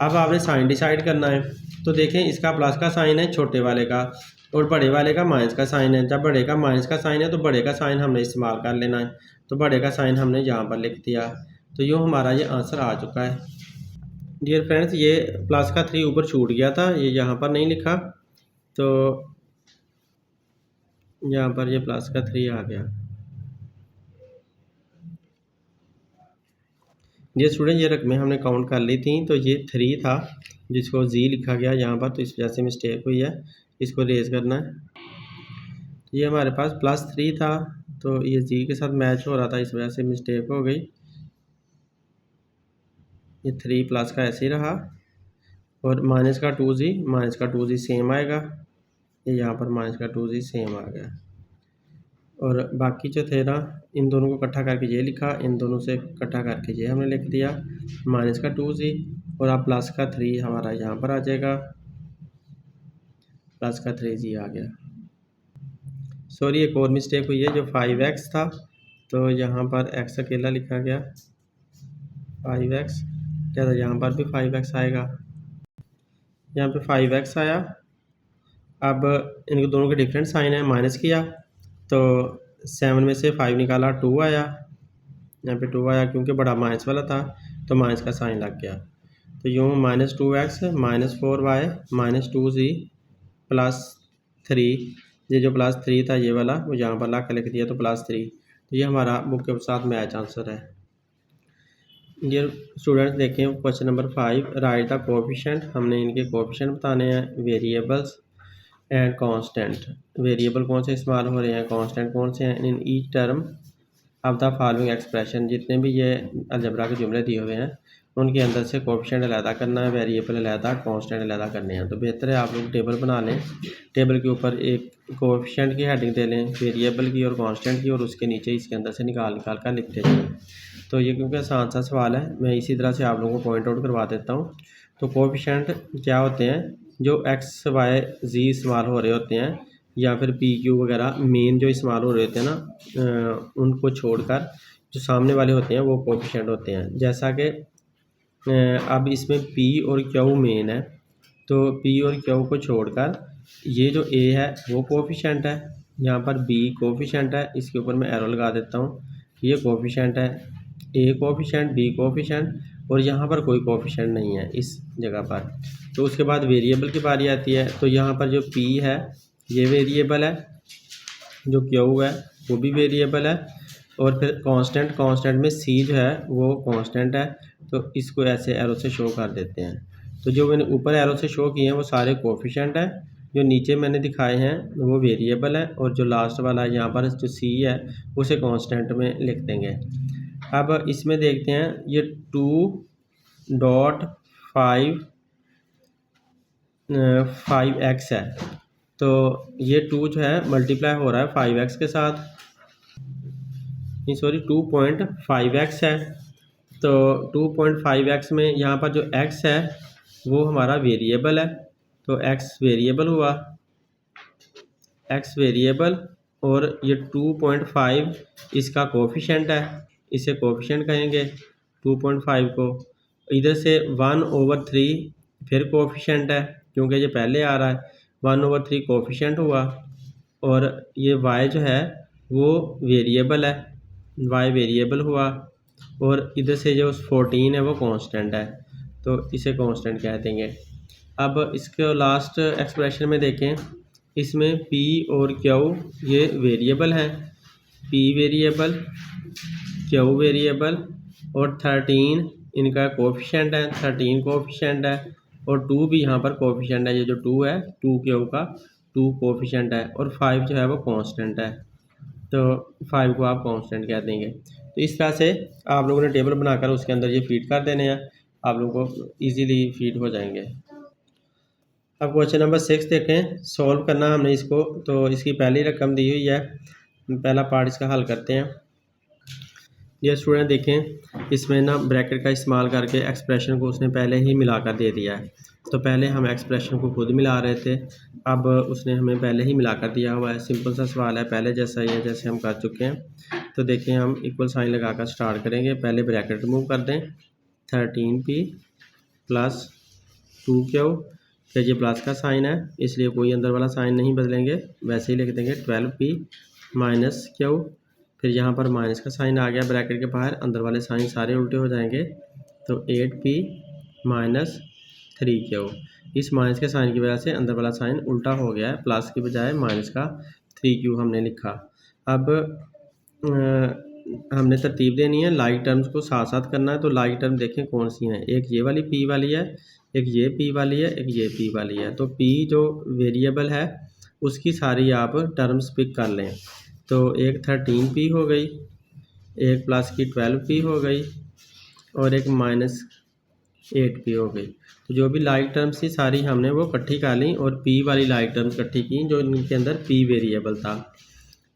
अब आपने साइन डिसाइड करना है। तो देखें, इसका प्लस का साइन है छोटे वाले का, और बड़े वाले का माइनस का साइन है। जब बड़े का माइनस का साइन है तो बड़े का साइन हमने इस्तेमाल कर लेना है। तो बड़े का साइन हमने यहाँ पर लिख दिया। तो यूँ हमारा ये आंसर आ चुका है। डियर फ्रेंड्स, ये प्लस का 3 ऊपर छूट गया था, ये यहाँ पर नहीं लिखा, तो यहाँ पर ये प्लस का 3 आ गया। डियर स्टूडेंट, ये रकमें हमने काउंट कर ली थी, तो ये 3 था जिसको जी लिखा गया यहाँ पर, तो इस वजह से मिस्टेक हुई है, इसको रेज करना है। ये हमारे पास +3 था, तो ये जी के साथ मैच हो रहा था, इस वजह से मिस्टेक हो गई। ये 3 प्लस का ऐसे ही रहा, और माइनस का 2g सेम आएगा। ये यहाँ पर माइनस का 2g सेम आ गया। और बाकी जो थे ना, इन दोनों को इकट्ठा करके ये लिखा, इन दोनों से इकट्ठा करके ये हमने लिख दिया, माइनस का 2g, और अब प्लस का 3 हमारा यहाँ पर आ जाएगा, प्लस का 3g आ गया। सॉरी, एक और मिस्टेक हुई है, जो 5x था, तो यहाँ पर x अकेला लिखा गया, 5x क्या था, यहाँ पर भी 5x आएगा, यहाँ पे 5x आया। अब इनके दोनों के डिफरेंट साइन है, माइनस किया तो 7 में से 5 निकाला, 2 आया, यहाँ पे 2 आया, क्योंकि बड़ा माइनस वाला था तो माइनस का साइन लग गया। तो यूँ -2x -4y -2z +3, ये जो +3 था ये वाला, वो यहाँ पर ला कर लिख दिया, तो +3। तो ये हमारा बुक के साथ मैच आंसर है। डियर स्टूडेंट्स, देखें question number 5, right the coefficient. हमने इनके कोएफिशिएंट बताने हैं, वेरिएबल्स एंड कांस्टेंट। वेरिएबल कौन से इस्तेमाल हो रहे हैं, कांस्टेंट कौन से हैं, in each term of the following expression. जितने भी ये अलजेब्रा के जुमले दिए हुए हैं उनके अंदर से कोएफिशिएंट अलहदा करना है, वेरिएबल अलहदा, कांस्टेंट अलहदा करने हैं। तो बेहतर है आप लोग टेबल बना लें, टेबल के ऊपर एक कोएफिशिएंट की हेडिंग दे लें, वेरिएबल की और कांस्टेंट की, और उसके नीचे इसके अंदर से निकाल कर लिखते जाएँ। तो ये क्योंकि आसान सा सवाल है, मैं इसी तरह से आप लोगों को पॉइंट आउट करवा देता हूँ। तो कोएफिशिएंट क्या होते हैं, जो एक्स वाई जी इस्तेमाल हो रहे होते हैं, या फिर पी क्यू वगैरह मेन जो इस्तेमाल हो रहे होते हैं ना, उनको छोड़कर जो सामने वाले होते हैं वो कोएफिशिएंट होते हैं। जैसा कि अब इसमें पी और क्यू मेन है, तो पी और क्यू को छोड़कर ये जो ए है वो कोएफिशिएंट है, यहाँ पर बी कोएफिशिएंट है, इसके ऊपर मैं एरो लगा देता हूँ, ये कोएफिशिएंट है, ए कोएफिशिएंट, बी कोएफिशिएंट, और यहाँ पर कोई कोएफिशिएंट नहीं है इस जगह पर। तो उसके बाद वेरिएबल की बारी आती है, तो यहाँ पर जो पी है ये वेरिएबल है, जो क्यू है वो भी वेरिएबल है, और फिर कांस्टेंट में सी जो है वो कांस्टेंट है। तो इसको ऐसे एरो से शो कर देते हैं। तो जो मैंने ऊपर एरो से शो किए हैं वो सारे कोएफिशिएंट हैं, जो नीचे मैंने दिखाए हैं वो वेरिएबल है, और जो लास्ट वाला यहाँ पर जो सी है उसे कांस्टेंट में लिख देंगे। अब इसमें देखते हैं, ये 2.5x है, तो ये 2 जो है मल्टीप्लाई हो रहा है 5x के साथ, सॉरी 2.5x है। तो 2.5x में यहाँ पर जो x है वो हमारा वेरिएबल है, तो x वेरिएबल हुआ, x वेरिएबल, और ये 2.5 इसका कोएफिशिएंट है, इसे कोएफिशिएंट कहेंगे 2.5 को। इधर से 1/3 फिर कोएफिशिएंट है, क्योंकि ये पहले आ रहा है, 1/3 कोएफिशिएंट हुआ, और ये y जो है वो वेरिएबल है, y वेरिएबल हुआ, और इधर से जो 14 है वो कांस्टेंट है, तो इसे कांस्टेंट कह देंगे। अब इसके लास्ट एक्सप्रेशन में देखें, इसमें p और q ये वेरिएबल हैं, p वेरिएबल, q वेरिएबल, और 13 इनका कोएफिशिएंट है, 13 कोएफिशिएंट है, और 2 भी यहाँ पर कोएफिशिएंट है, ये जो 2 है 2q का 2 कोएफिशिएंट है, और 5 जो है वो कांस्टेंट है, तो 5 को आप कांस्टेंट कह देंगे। तो इस तरह से आप लोगों ने टेबल बनाकर उसके अंदर ये फीड कर देने हैं, आप लोगों को इजीली फीड हो जाएंगे। अब क्वेश्चन नंबर 6 देखें, सॉल्व करना हमने इसको, तो इसकी पहली रकम दी हुई है, पहला पार्ट इसका हल करते हैं। ये स्टूडेंट देखें, इसमें ना ब्रैकेट का इस्तेमाल करके एक्सप्रेशन को उसने पहले ही मिला कर दे दिया है। तो पहले हम एक्सप्रेशन को खुद मिला रहे थे, अब उसने हमें पहले ही मिला कर दिया हुआ है। सिंपल सा सवाल है, पहले जैसा ही है जैसे हम कर चुके हैं। तो देखें हम इक्वल साइन लगाकर स्टार्ट करेंगे। पहले ब्रैकेट रिमूव कर दें, 13p प्लस 2q, फिर ये प्लस का साइन है इसलिए कोई अंदर वाला साइन नहीं बदलेंगे, वैसे ही लिख देंगे 12p माइनस q, फिर यहाँ पर माइनस का साइन आ गया ब्रैकेट के बाहर, अंदर वाले साइन सारे उल्टे हो जाएंगे, तो 8p माइनस 3q। इस माइनस के साइन की वजह से अंदर वाला साइन उल्टा हो गया है, प्लस की बजाय माइनस का 3q हमने लिखा। अब हमने तरतीब देनी है, लाइक टर्म्स को साथ साथ करना है। तो लाइक टर्म देखें कौन सी हैं, एक ये वाली p वाली है, एक ये p वाली है, एक ये p वाली है। तो p जो वेरिएबल है उसकी सारी आप टर्म्स पिक कर लें। तो एक 13p हो गई, एक प्लस की 12p हो गई और एक माइनस 8p हो गई। तो जो भी लाइक टर्म्स थी सारी हमने वो इकट्ठी कर ली और p वाली लाइक टर्म्स इकट्ठी की जो इनके अंदर p वेरिएबल था।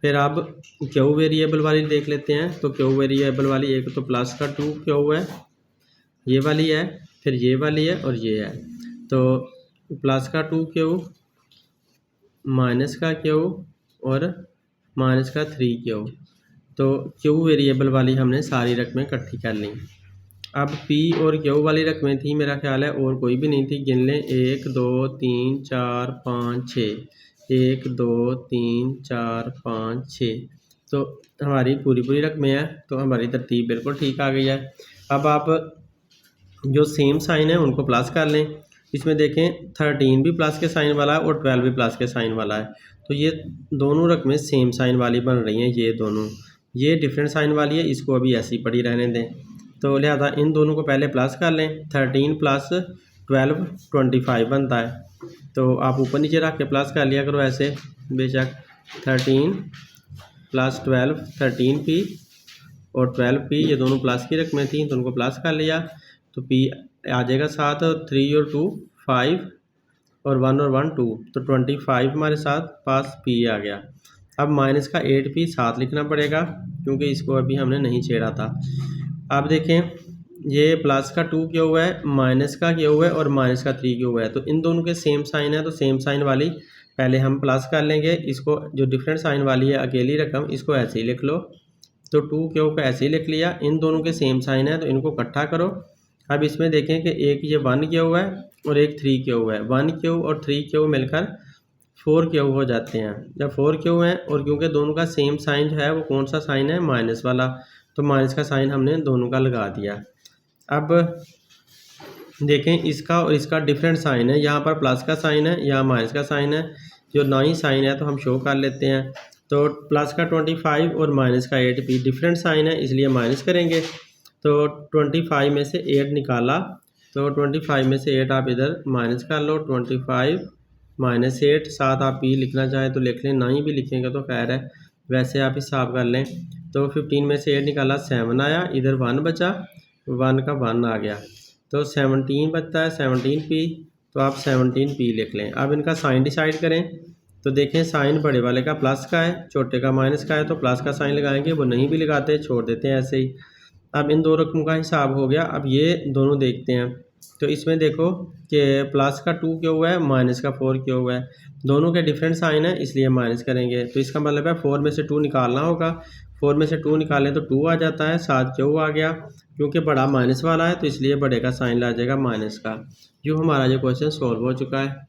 फिर अब q वेरिएबल वाली देख लेते हैं। तो q वेरिएबल वाली एक तो प्लस का 2q है, ये वाली है, फिर ये वाली है और ये है। तो प्लस का 2q, माइनस का q और माइनस का 3q। तो q वेरिएबल वाली हमने सारी रकमें इकट्ठी कर ली। अब p और q वाली रकमें थी मेरा ख्याल है और कोई भी नहीं थी, गिन लें 1 2 3 4 5 6, 1 2 3 4 5 6। तो हमारी पूरी रकमें हैं, तो हमारी तरतीब बिल्कुल ठीक आ गई है। अब आप जो सेम साइन है उनको प्लस कर लें। इसमें देखें 13 भी प्लस के साइन वाला है और 12 भी प्लस के साइन वाला है। तो ये दोनों रकमें सेम साइन वाली बन रही हैं, ये दोनों। ये डिफरेंट साइन वाली है, इसको अभी ऐसी पड़ी रहने दें। तो लिहाजा इन दोनों को पहले प्लस कर लें। 13 प्लस 12 25 बनता है। तो आप ऊपर नीचे रख के प्लस कर लिया करो ऐसे, बेशक 13 प्लस 12 13p और 12p, ये दोनों प्लस की रकमें थी तो उनको प्लस कर लिया। तो p आ जाएगा 7 और 3 और 2 5 और 1 और 1 2, तो 25 हमारे साथ पास p आ गया। अब माइनस का 8p साथ लिखना पड़ेगा क्योंकि इसको अभी हमने नहीं छेड़ा था। अब देखें ये प्लस का 2q है, माइनस का q है और माइनस का 3q है। तो इन दोनों के सेम साइन है, तो सेम साइन वाली पहले हम प्लस कर लेंगे। इसको जो डिफरेंट साइन वाली है अकेली रकम, इसको ऐसे ही लिख लो। तो 2q को ऐसे ही लिख लिया। इन दोनों के सेम साइन है तो इनको इकट्ठा करो। अब इसमें देखें कि एक ये 1q है और एक 3q है। 1q और 3q मिलकर 4q हो जाते हैं। जब 4q है और क्योंकि दोनों का सेम साइन जो है वो कौन सा साइन है, माइनस वाला, तो माइनस का साइन हमने दोनों का लगा दिया। अब देखें इसका और इसका डिफरेंट साइन है, यहाँ पर प्लस का साइन है, यहाँ माइनस का साइन है। जो ना ही साइन है तो हम शो कर लेते हैं। तो प्लस का 25 और माइनस का 8p डिफरेंट साइन है इसलिए माइनस करेंगे। तो 25 में से 8 निकाला, तो 25 में से 8 आप इधर माइनस कर लो। 25 माइनस 8, साथ आप p लिखना चाहें तो लिख लें, ना ही भी लिखेंगे तो खैर है, वैसे आप हिसाब कर लें। तो 15 में से 8 निकाला 7 आया, इधर 1 बचा, 1 का 1 आ गया, तो 17 बचता है 17p। तो आप 17p लिख लें। अब इनका साइन डिसाइड करें। तो देखें साइन बड़े वाले का प्लस का है, छोटे का माइनस का है, तो प्लस का साइन लगाएंगे, वो नहीं भी लगाते छोड़ देते हैं ऐसे ही। अब इन दो रकमों का हिसाब हो गया। अब ये दोनों देखते हैं। तो इसमें देखो कि प्लस का 2q है, माइनस का 4q है, दोनों के डिफरेंट साइन है इसलिए माइनस करेंगे। तो इसका मतलब है 4 में से 2 निकालना होगा। 4 में से 2 निकालें तो 2 आ जाता है, साथ q आ गया। क्योंकि बड़ा माइनस वाला है तो इसलिए बड़े का साइन ला जाएगा माइनस का। जो हमारा जो क्वेश्चन सॉल्व हो चुका है।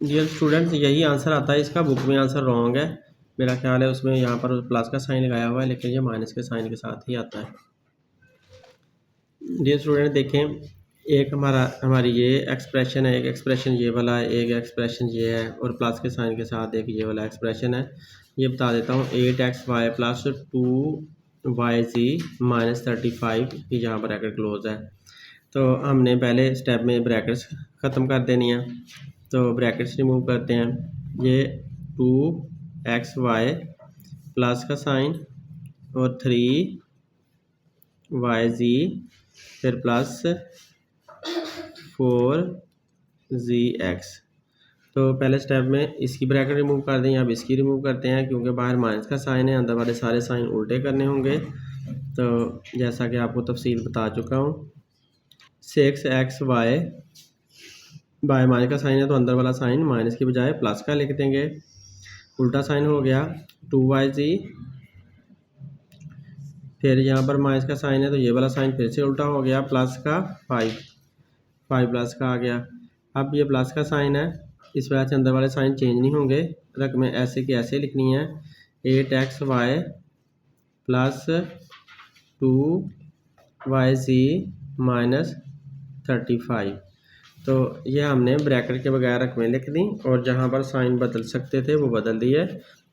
डियर स्टूडेंट्स, यही आंसर आता है इसका। बुक में आंसर रॉन्ग है मेरा ख्याल है, उसमें यहाँ पर प्लस का साइन लगाया हुआ है लेकिन ये माइनस के साइन के साथ ही आता है। डियर स्टूडेंट देखें, एक हमारी ये एक्सप्रेशन है, एक एक्सप्रेशन ये वाला है, एक एक्सप्रेशन ये है और प्लस के साइन के साथ एक ये वाला एक्सप्रेशन है। ये बता देता हूँ, 8xy प्लस 2yz माइनस 35, यहाँ ब्रैकेट क्लोज है। तो हमने पहले स्टेप में ब्रैकेट्स ख़त्म कर देनी है, तो ब्रैकेट्स रिमूव करते हैं। ये 2xy प्लस का साइन और 3yz फिर प्लस 4zx। तो पहले स्टेप में इसकी ब्रैकेट रिमूव कर दें, अब इसकी रिमूव करते हैं क्योंकि बाहर माइनस का साइन है, अंदर वाले सारे साइन उल्टे करने होंगे। तो जैसा कि आपको तफसील बता चुका हूँ, 6xy बाय माइनस का साइन है तो अंदर वाला साइन माइनस की बजाय प्लस का लिख देंगे, उल्टा साइन हो गया। 2yz फिर यहाँ पर माइनस का साइन है तो ये वाला साइन फिर से उल्टा हो गया, प्लस का 5 प्लस का आ गया। अब ये प्लस का साइन है, इस वजह से अंदर वाले साइन चेंज नहीं होंगे, रकमें ऐसे की ऐसे लिखनी है। 8xy plus 2yz minus 35। तो ये हमने ब्रैकेट के बगैर रकमें लिख दी और जहाँ पर साइन बदल सकते थे वो बदल दिए।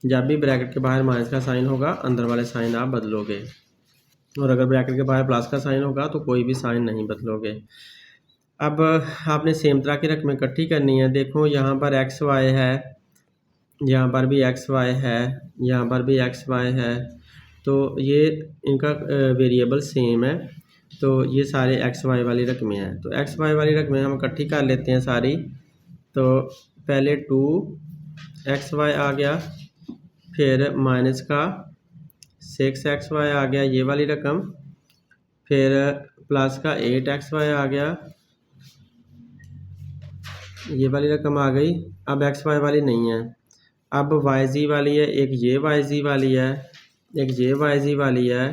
जब भी ब्रैकेट के बाहर माइनस का साइन होगा अंदर वाले साइन आप बदलोगे, और अगर ब्रैकेट के बाहर प्लस का साइन होगा तो कोई भी साइन नहीं बदलोगे। अब आपने सेम तरह की रकमें इकट्ठी करनी है। देखो यहाँ पर एक्स वाई है, यहाँ पर भी एक्स वाई है, यहाँ पर भी एक्स वाई है, तो ये इनका वेरिएबल सेम है, तो ये सारे एक्स वाई वाली रकमें हैं। तो एक्स वाई वाली रकमें हम इकट्ठी कर लेते हैं सारी। तो पहले 2xy आ गया, फिर माइनस का 6xy आ गया ये वाली रकम, फिर प्लस का 8xy आ गया ये वाली रकम आ गई। अब एक्स वाई वाली नहीं है, अब वाई जी वाली है, एक ये वाई जी वाली है, एक ये वाई जी वाली है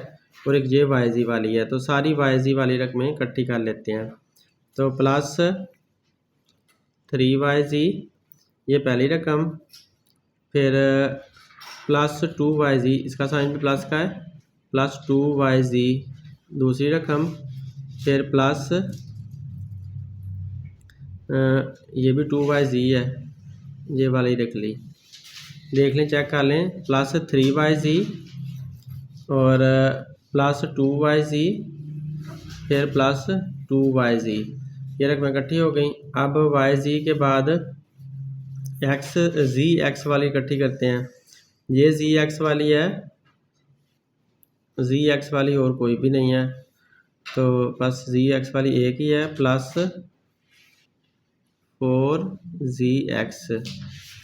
और एक ये वाई जी वाली है। तो सारी वाई जी वाली रकमें इकट्ठी कर लेते हैं। तो प्लस 3yz ये पहली रकम, फिर प्लस 2yz, इसका साइन भी प्लस का है, प्लस 2yz दूसरी रकम, फिर प्लस ये भी 2yz है, ये वाली रख ली। देख लें, चेक कर लें, प्लस 3yz और प्लस 2yz फिर प्लस 2yz, ये रकमें इकट्ठी हो गई। अब yz के बाद x वाली इकट्ठी करते हैं। ये x वाली है, x वाली और कोई भी नहीं है, तो बस x वाली एक ही है, प्लस 4x,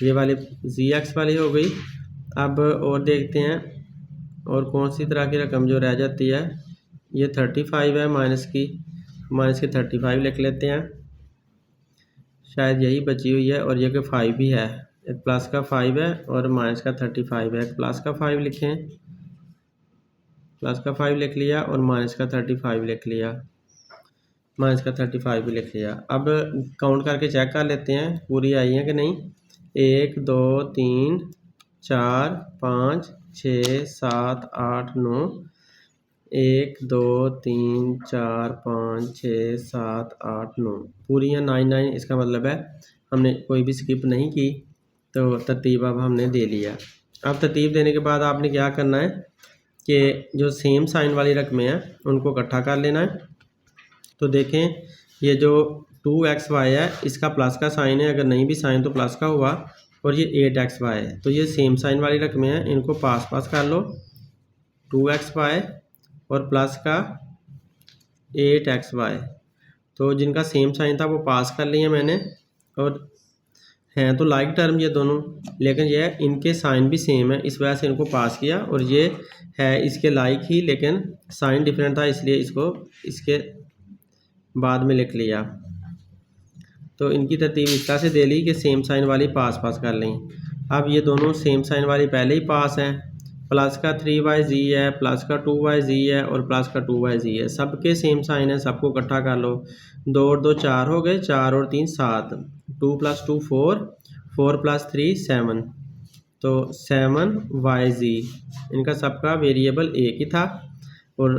ये वाली x वाली हो गई। अब और देखते हैं और कौन सी तरह की रकम जो रह जाती है। ये 35 है, माइनस की 35 लिख लेते हैं, शायद यही बची हुई है, और ये कि 5 भी है, एक प्लस का 5 है और माइनस का 35 है। प्लस का 5 लिखें, प्लस का 5 लिख लिया और माइनस का 35 लिख लिया, माइनस का 35 भी लिख लिया। अब काउंट करके चेक कर लेते हैं पूरी आई है कि नहीं। 1 2 3 4 5 6 7 8 9, 1 2 3 4 5 6 7 8 9, पूरी है 9। इसका मतलब है हमने कोई भी स्किप नहीं की, तो तरतीब अब हमने दे लिया। अब तरतीब देने के बाद आपने क्या करना है कि जो सेम साइन वाली रकमें हैं उनको इकट्ठा कर लेना है। तो देखें, ये जो 2xy है इसका प्लस का साइन है, अगर नहीं भी साइन तो प्लस का हुआ, और ये 8xy है, तो ये सेम साइन वाली रकमें हैं, इनको पास कर लो। 2xy और प्लस का 8xy, तो जिनका सेम साइन था वो पास कर लिए मैंने, और हैं तो लाइक टर्म ये दोनों, लेकिन ये इनके साइन भी सेम है, इस वजह से इनको पास किया। और ये है इसके लाइक ही, लेकिन साइन डिफरेंट था, इसलिए इसको इसके बाद में लिख लिया। तो इनकी तरतीब इस तरह से दे ली कि सेम साइन वाली पास कर लें। अब ये दोनों सेम साइन वाली पहले ही पास हैं, प्लस का 3yz है, प्लस का 2yz है और प्लस का 2yz है, सबके सेम साइन है, सबको इकट्ठा कर लो। 2 और 2 4 हो गए, 4 और 3 7, 2 + 2 4, 4 + 3 7, तो 7yz, इनका सबका वेरिएबल एक ही था और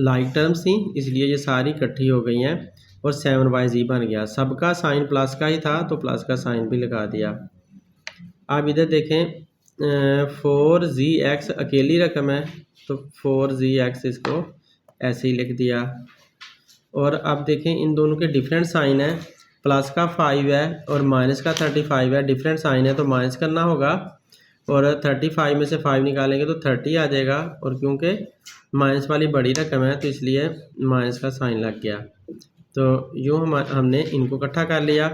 लाइक टर्म्स थी, इसलिए ये सारी इकट्ठी हो गई हैं और 7yz बन गया। सबका साइन प्लस का ही था तो प्लस का साइन भी लगा दिया। अब इधर देखें, 4gx अकेली रकम है, तो 4gx इसको ऐसे ही लिख दिया। और अब देखें, इन दोनों के डिफरेंट साइन है, प्लस का 5 है और माइनस का 35 है, डिफरेंट साइन है तो माइनस करना होगा, और 35 में से 5 निकालेंगे तो 30 आ जाएगा, और क्योंकि माइनस वाली बड़ी रकम है तो इसलिए माइनस का साइन लग गया। तो यूँ हमने इनको इकट्ठा कर लिया।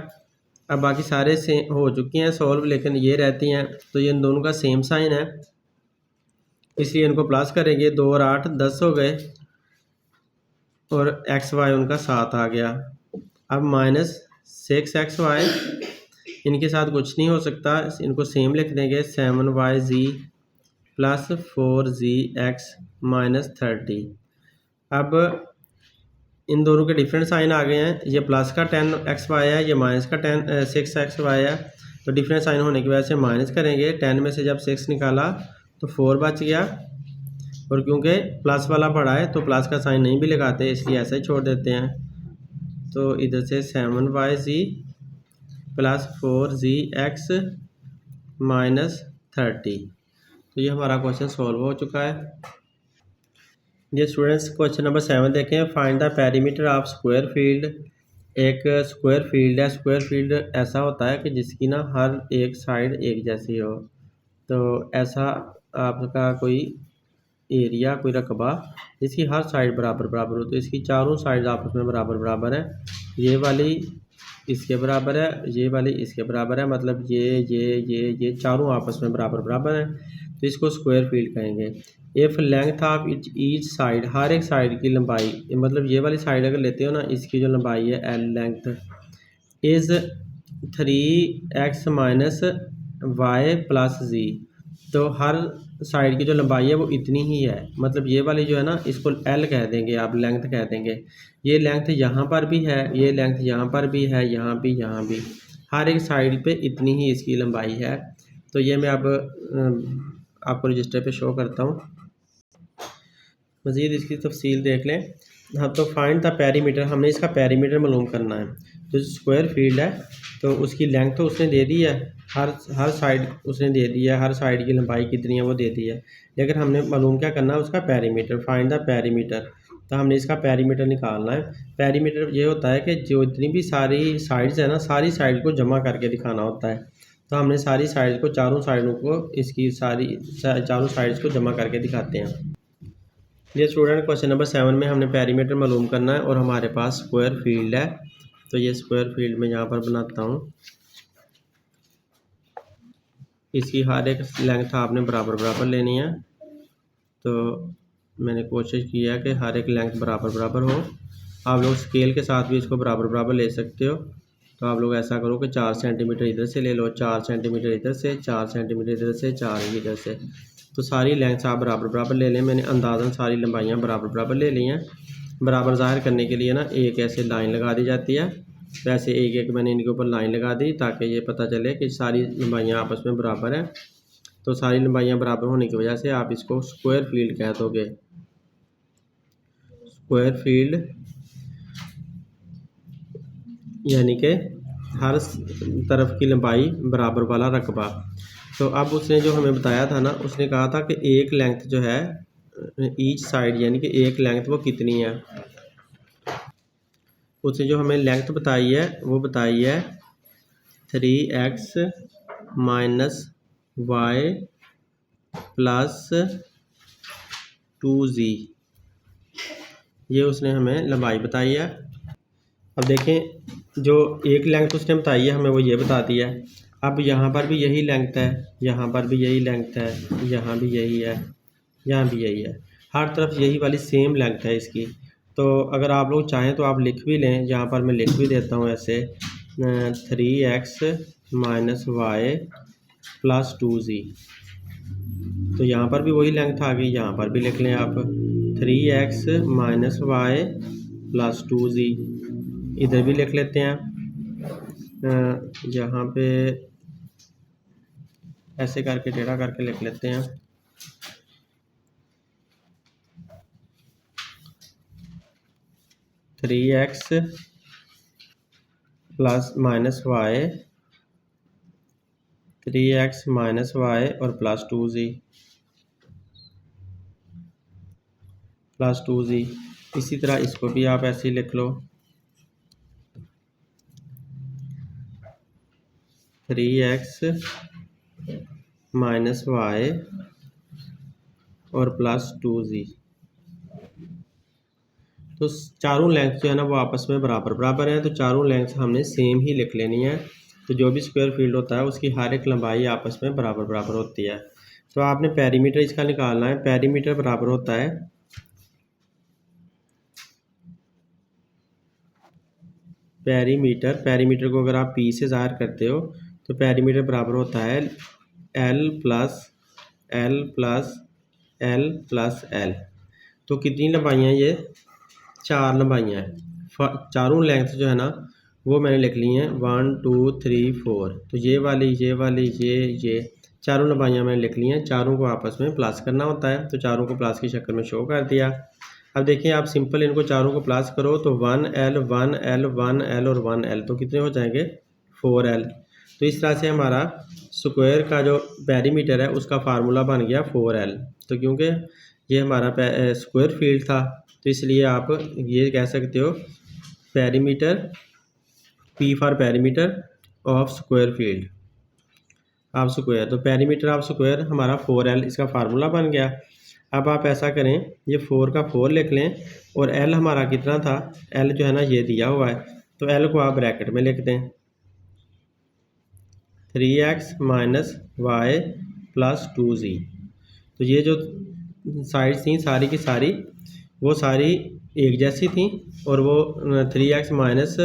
अब बाकी सारे से हो चुकी हैं सॉल्व, लेकिन ये रहती हैं, तो ये इन दोनों का सेम साइन है, इसलिए इनको प्लस करेंगे। 2 और 8 10 हो गए, और xy उनका 7 आ गया। अब माइनस 6xy, इनके साथ कुछ नहीं हो सकता, इनको सेम लिख देंगे, 7yz प्लस 4z(x माइनस 30। अब इन दोनों के डिफरेंट साइन आ गए हैं। ये प्लस का 10xy है, ये माइनस का 6xy है। तो डिफरेंट साइन होने की वजह से माइनस करेंगे। 10 में से जब 6 निकाला तो 4 बच गया, और क्योंकि प्लस वाला पड़ा है तो प्लस का साइन नहीं भी लगाते, इसलिए ऐसा ही छोड़ देते हैं। तो इधर से 7yz प्लस 4z(x माइनस 30। तो ये हमारा क्वेश्चन सॉल्व हो चुका है। ये स्टूडेंट्स क्वेश्चन नंबर 7 देखें। Find the perimeter of square field. एक स्क्वायर फील्ड है। स्क्वायर फील्ड ऐसा होता है कि जिसकी ना हर एक साइड एक जैसी हो। तो ऐसा आपका कोई एरिया, कोई रकबा जिसकी हर साइड बराबर बराबर हो, तो इसकी चारों साइड आपस में बराबर बराबर है। ये वाली इसके बराबर है, ये वाली इसके बराबर है, मतलब ये चारों आपस में बराबर बराबर है, तो इसको स्क्वायर फील्ड कहेंगे। If length of each side, हर एक साइड की लंबाई, मतलब ये वाली साइड अगर लेते हो ना, इसकी जो लंबाई है l length is 3x minus y plus z. तो हर साइड की जो लंबाई है वो इतनी ही है, मतलब ये वाली जो है ना, इसको एल कह देंगे, आप लेंथ कह देंगे। ये लेंथ यहाँ पर भी है, ये लेंथ यहाँ पर भी है, यहाँ भी, हर एक साइड पे इतनी ही इसकी लंबाई है। तो ये मैं अब आपको रजिस्टर पे शो करता हूँ। मज़ीद इसकी तफसील देख लें। हाँ, तो फाइंड द पेरीमीटर, हमने इसका पेरीमीटर मालूम करना है। तो स्क्वायर फील्ड है तो उसकी लेंथ तो उसने दे दी है, हर साइड उसने दे दी है, हर साइड की लंबाई कितनी है वो दे दी है, लेकिन हमने मालूम क्या करना है, उसका पेरीमीटर। फाइंड द पेरीमीटर, तो हमने इसका पेरीमीटर निकालना है। पेरीमीटर ये होता है कि जो इतनी भी सारी साइड्स है ना, सारी साइड को जमा करके दिखाना होता है। तो हमने सारी साइड को, चारों साइडों को, इसकी चारों साइड्स को जमा करके दिखाते हैं। ये स्टूडेंट क्वेश्चन नंबर 7 में हमने पेरीमीटर मालूम करना है और हमारे पास स्क्वायर फील्ड है। तो ये स्क्वायर फील्ड में यहाँ पर बनाता हूँ। इसकी हर एक लेंथ आपने बराबर बराबर लेनी है। तो मैंने कोशिश की है कि हर एक लेंथ बराबर बराबर हो। आप लोग स्केल के साथ भी इसको बराबर बराबर ले सकते हो। तो आप लोग ऐसा करो कि 4 सेंटीमीटर इधर से ले लो, 4 सेंटीमीटर इधर से, 4 सेंटीमीटर इधर से, 4 इधर से। तो सारी लेंथ्स आप बराबर बराबर ले लें। मैंने अंदाज़न सारी लंबाइयाँ बराबर बराबर ले ली हैं। बराबर ज़ाहिर करने के लिए ना एक ऐसे लाइन लगा दी जाती है, वैसे एक एक मैंने इनके ऊपर लाइन लगा दी ताकि ये पता चले कि सारी लंबाइयाँ आपस में बराबर हैं। तो सारी लंबाइयाँ बराबर होने की वजह से आप इसको स्क्वायर फील्ड कह दोगे। स्क्वायर फील्ड यानी कि हर तरफ की लंबाई बराबर वाला रकबा। तो अब उसने जो हमें बताया था ना, उसने कहा था कि एक लेंथ जो है ईच साइड, यानी कि एक लेंथ वो कितनी है। उसने जो हमें लेंथ बताई है वो बताई है 3x minus y plus 2z। ये उसने हमें लंबाई बताई है। अब देखें, जो एक लेंथ उसने बताई है हमें वो ये बता दिया है। अब यहाँ पर भी यही लेंथ है, यहाँ पर भी यही लेंथ है, यहाँ भी यही है, यहाँ भी यही है, हर तरफ यही वाली सेम लेंथ है इसकी। तो अगर आप लोग चाहें तो आप लिख भी लें, यहाँ पर मैं लिख भी देता हूँ ऐसे 3x minus y plus 2z। तो यहाँ पर भी वही लेंथ आ गई, यहाँ पर भी लिख लें आप 3x minus y plus 2z। इधर भी लिख लेते हैं, यहाँ पे ऐसे करके टेढ़ा करके लिख लेते हैं। Three X plus minus Y, 3x minus Y और प्लस 2z, प्लस 2z। इसी तरह इसको भी आप ऐसे ही लिख लो, 3x माइनस वाई और प्लस 2z। तो चारों लेंथ जो है ना वो आपस में बराबर बराबर हैं, तो चारों लेंथ हमने सेम ही लिख लेनी है। तो जो भी स्क्वायर फील्ड होता है उसकी हर एक लंबाई आपस में बराबर बराबर होती है। तो आपने पेरीमीटर इसका निकालना है। पेरीमीटर बराबर होता है पेरीमीटर को अगर आप पी से ज़ाहिर करते हो तो पेरीमीटर बराबर होता है L plus L plus L. तो कितनी लंबाइयाँ ये 4 लंबाइयाँ हैं। चारों लेंथ जो है ना वो मैंने लिख ली हैं 1 2 3 4। तो ये वाली ये चारों लंबाइयाँ मैंने लिख ली हैं। चारों को आपस में प्लस करना होता है, तो चारों को प्लस की शक्ल में शो कर दिया। अब देखिए आप सिंपल इनको चारों को प्लस करो तो 1L 1L 1L और 1L, तो कितने हो जाएंगे 4L। तो इस तरह से हमारा स्क्वायर का जो पेरीमीटर है उसका फार्मूला बन गया 4L। तो क्योंकि ये हमारा स्क्वायर फील्ड था तो इसलिए आप ये कह सकते हो perimeter, P for perimeter of square field of square. तो पेरीमीटर ऑफ स्क्वायर हमारा 4L इसका फार्मूला बन गया। अब आप ऐसा करें, ये 4 का 4 लिख लें और L हमारा कितना था, L जो है ना ये दिया हुआ है, तो L को आप ब्रैकेट में लिख दें 3x minus y plus 2z। तो ये जो साइड्स थी सारी की सारी वो सारी एक जैसी थी और वो 3x minus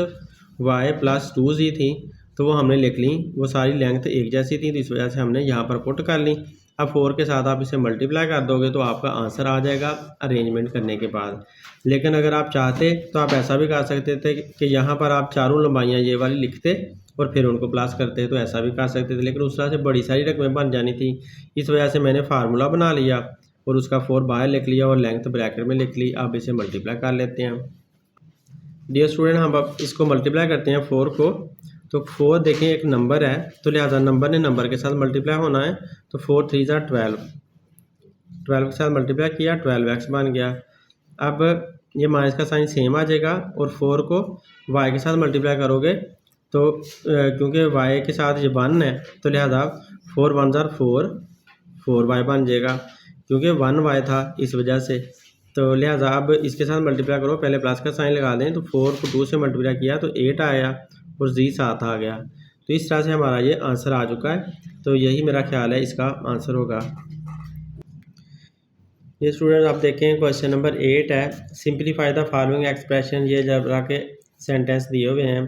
y plus 2z थी, तो वो हमने लिख ली। वो सारी लेंथ एक जैसी थी तो इस वजह से हमने यहाँ पर पुट कर ली। अब 4 के साथ आप इसे मल्टीप्लाई कर दोगे तो आपका आंसर आ जाएगा अरेंजमेंट करने के बाद। लेकिन अगर आप चाहते तो आप ऐसा भी कर सकते थे कि यहाँ पर आप चारों लंबाइयाँ ये वाली लिखते और फिर उनको प्लस करते, तो ऐसा भी कर सकते थे, लेकिन उस तरह से बड़ी सारी रकमें बन जानी थी। इस वजह से मैंने फार्मूला बना लिया और उसका 4 बाहर लिख लिया और लेंथ ब्रैकेट में लिख ली। अब इसे मल्टीप्लाई कर लेते हैं। डियर स्टूडेंट, हम अब इसको मल्टीप्लाई करते हैं 4 को। तो 4 देखें एक नंबर है, तो लिहाजा नंबर ने नंबर के साथ मल्टीप्लाई होना है। तो 4 3 ज़ा 12, 12 के साथ मल्टीप्लाई किया 12x बन गया। अब ये माइनस का साइन सेम आ जाएगा और 4 को y के साथ मल्टीप्लाई करोगे तो क्योंकि y के साथ ये 1 है तो लिहाजा 4 1 ज़ा 4, 4y बन जाएगा क्योंकि 1y था इस वजह से। तो लिहाजा अब इसके साथ मल्टीप्लाई करो, पहले प्लस का साइन लगा दें, तो 4 को 2 से मल्टीप्लाई किया तो 8 आया और z 7 आ गया। तो इस तरह से हमारा ये आंसर आ चुका है। तो यही मेरा ख्याल है इसका आंसर होगा। ये स्टूडेंट आप देखें क्वेश्चन नंबर 8 है, सिंप्लीफाई द फॉलोइंग एक्सप्रेशन। ये अलजबरा के सेंटेंस दिए हुए हैं,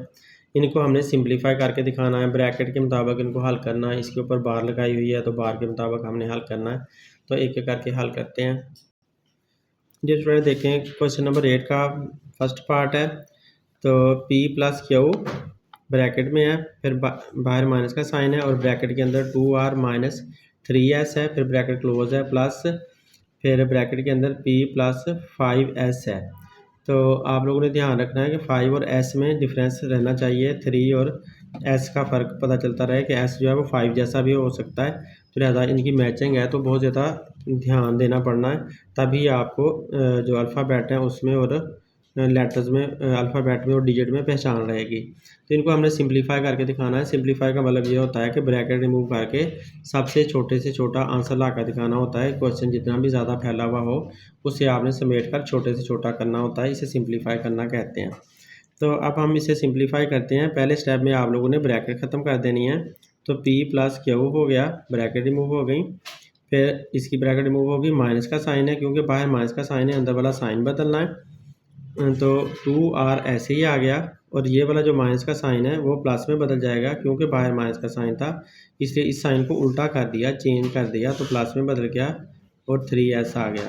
इनको हमने सिंप्लीफाई करके दिखाना है, ब्रैकेट के मुताबिक इनको हल करना है। इसके ऊपर बार लगाई हुई है तो बार के मुताबिक हमने हल करना है। तो एक एक करके हल करते हैं। ये स्टूडेंट देखें क्वेश्चन नंबर 8 का फर्स्ट पार्ट है। तो P प्लस क्यू ब्रैकेट में है, फिर बाहर माइनस का साइन है और ब्रैकेट के अंदर 2r माइनस 3s है, फिर ब्रैकेट क्लोज है प्लस, फिर ब्रैकेट के अंदर P प्लस 5s है। तो आप लोगों ने ध्यान रखना है कि 5 और s में डिफरेंस रहना चाहिए, 3 और s का फ़र्क पता चलता रहे कि s जो है वो 5 जैसा भी हो सकता है। तो लिहाजा इनकी मैचिंग है तो बहुत ज़्यादा ध्यान देना पड़ना है, तभी आपको जो अल्फ़ाबेट है उसमें और लेटर्स में, अल्फ़ाबेट में और डिजिट में पहचान रहेगी। तो इनको हमने सिंप्लीफाई करके दिखाना है। सिंप्लीफाई का मतलब ये होता है कि ब्रैकेट रिमूव करके सबसे छोटे से छोटा आंसर ला कर दिखाना होता है। क्वेश्चन जितना भी ज़्यादा फैला हुआ हो उसे आपने समेट कर छोटे से छोटा करना होता है, इसे सिंप्लीफाई करना कहते हैं। तो अब हम इसे सिंप्लीफाई करते हैं। पहले स्टेप में आप लोगों ने ब्रैकेट ख़त्म कर देनी है। तो P प्लस क्यू हो गया, ब्रैकेट रिमूव हो गई, फिर इसकी ब्रैकेट रिमूव होगी, माइनस का साइन है क्योंकि बाहर माइनस का साइन है, अंदर वाला साइन बदलना है। तो 2r ऐसे ही आ गया और ये वाला जो माइनस का साइन है वो प्लस में बदल जाएगा क्योंकि बाहर माइनस का साइन था, इसलिए इस साइन को उल्टा कर दिया, चेंज कर दिया, तो प्लस में बदल गया और 3s आ गया।